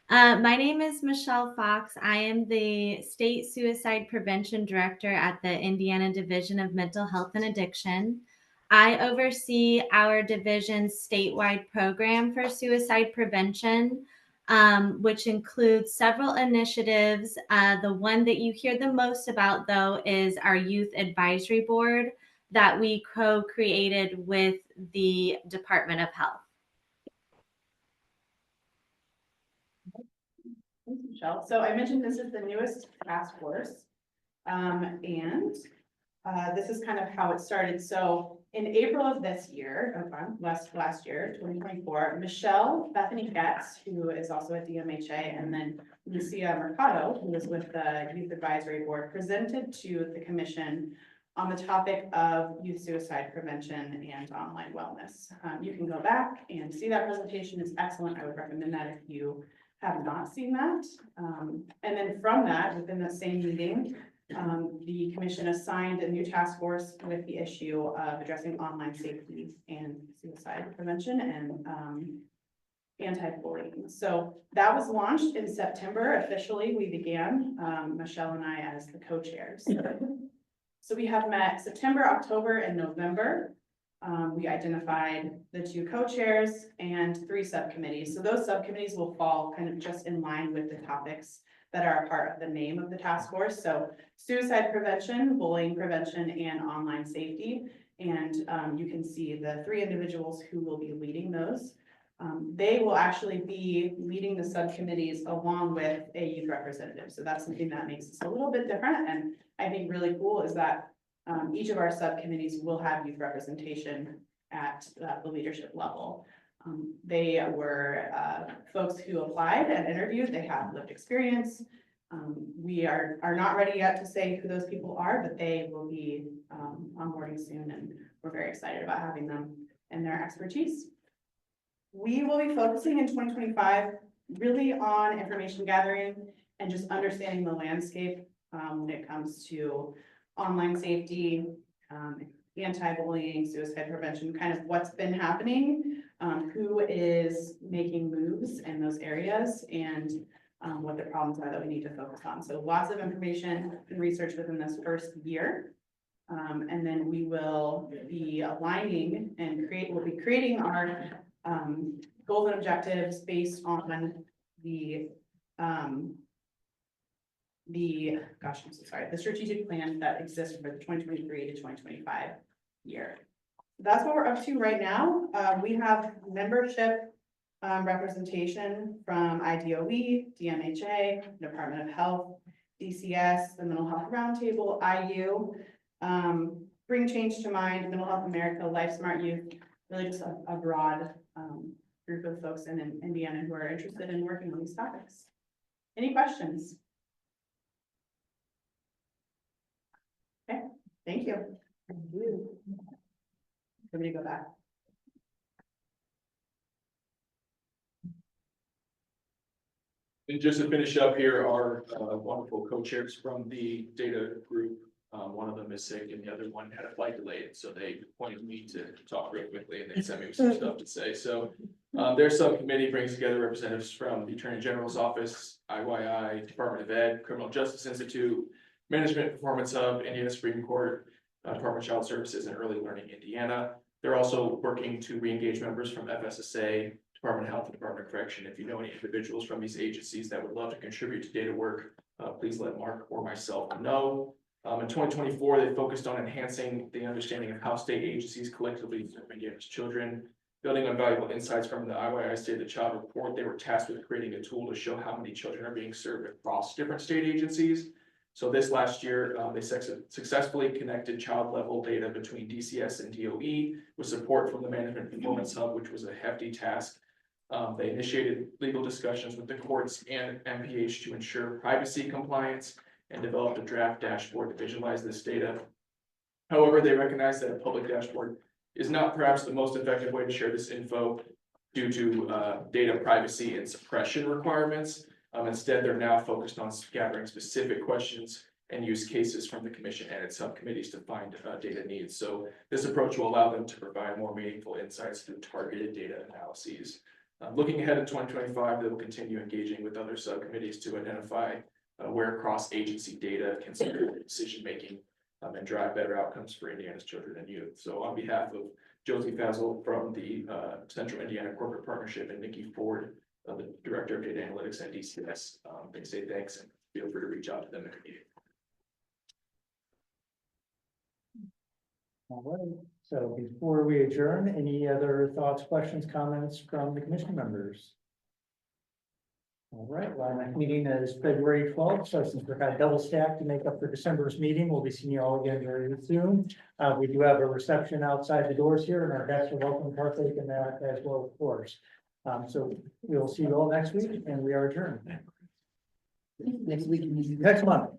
My name is Michelle Fox. I am the State Suicide Prevention Director at the Indiana Division of Mental Health and Addiction. I oversee our division's statewide program for suicide prevention, which includes several initiatives. The one that you hear the most about, though, is our Youth Advisory Board that we co-created with the Department of Health. Thanks, Michelle. So I mentioned this is the newest task force. This is kind of how it started. So in April of this year, last year, 2024, Michelle Bethany Getz, who is also at DMHA, and then Lucia Mercado, who is with the Youth Advisory Board, presented to the commission on the topic of youth suicide prevention and online wellness. You can go back and see that presentation. It's excellent. I would recommend that if you have not seen that. And then from that, within the same meeting, the commission assigned a new task force with the issue of addressing online safety and suicide prevention and anti-bullying. So that was launched in September. Officially, we began, Michelle and I as the co-chairs. So we have met September, October, and November. We identified the 2 co-chairs and 3 subcommittees. So those subcommittees will fall kind of just in line with the topics that are a part of the name of the task force. So suicide prevention, bullying prevention, and online safety. And you can see the 3 individuals who will be leading those. They will actually be leading the subcommittees along with a youth representative. So that's something that makes us a little bit different. And I think really cool is that each of our subcommittees will have youth representation at the leadership level. They were folks who applied and interviewed. They have lived experience. We are not ready yet to say who those people are, but they will be onboarding soon, and we're very excited about having them and their expertise. We will be focusing in 2025 really on information gathering and just understanding the landscape when it comes to online safety, anti-bullying, suicide prevention, kind of what's been happening, who is making moves in those areas, and what the problems are that we need to focus on. So lots of information and research within this first year. And then we will be aligning and we'll be creating our goals and objectives based on the gosh, I'm so sorry, the strategic plan that exists for the 2023 to 2025 year. That's what we're up to right now. We have membership representation from IDOE, DMHA, Department of Health, DCS, the Mental Health Roundtable, IU, Bring Change to Mind, Mental Health America, LifeSmart Youth, really just a broad group of folks in Indiana who are interested in working on these topics. Any questions? Okay, thank you. Let me go back. And just to finish up here, our wonderful co-chairs from the data group, one of them is sick and the other one had a flight delayed, so they appointed me to talk real quickly and they sent me some stuff to say. So their subcommittee brings together representatives from the Attorney General's Office, IYI, Department of Ed, Criminal Justice Institute, Management Performance Hub, Indiana Supreme Court, Department of Child Services, and Early Learning Indiana. They're also working to re-engage members from FSSA, Department of Health, and Department of Correction. If you know any individuals from these agencies that would love to contribute to data work, please let Mark or myself know. In 2024, they focused on enhancing the understanding of how state agencies collectively serve Indiana's children. Building on valuable insights from the IYI State of the Child report, they were tasked with creating a tool to show how many children are being served across different state agencies. So this last year, they successfully connected child level data between DCS and DOE with support from the Management Performance Hub, which was a hefty task. They initiated legal discussions with the courts and MPH to ensure privacy compliance and developed a draft dashboard to visualize this data. However, they recognize that a public dashboard is not perhaps the most effective way to share this info due to data privacy and suppression requirements. Instead, they're now focused on gathering specific questions and use cases from the commission and its subcommittees to find data needs. So this approach will allow them to provide more meaningful insights through targeted data analyses. Looking ahead to 2025, they will continue engaging with other subcommittees to identify where cross-agency data can support decision-making and drive better outcomes for Indiana's children and youth. So on behalf of Josie Fazel from the Central Indiana Corporate Partnership and Nikki Ford, the Director of Data Analytics at DCS, they say thanks and feel free to reach out to them if you need. All right, so before we adjourn, any other thoughts, questions, comments from the commission members? All right, well, our next meeting is February 12th, so since we're kind of double stacked to make up for December's meeting, we'll be seeing you all again very soon. We do have a reception outside the doors here, and our guests are welcome to partake in that as well, of course. So we'll see you all next week, and we are adjourned. Next week. Next month.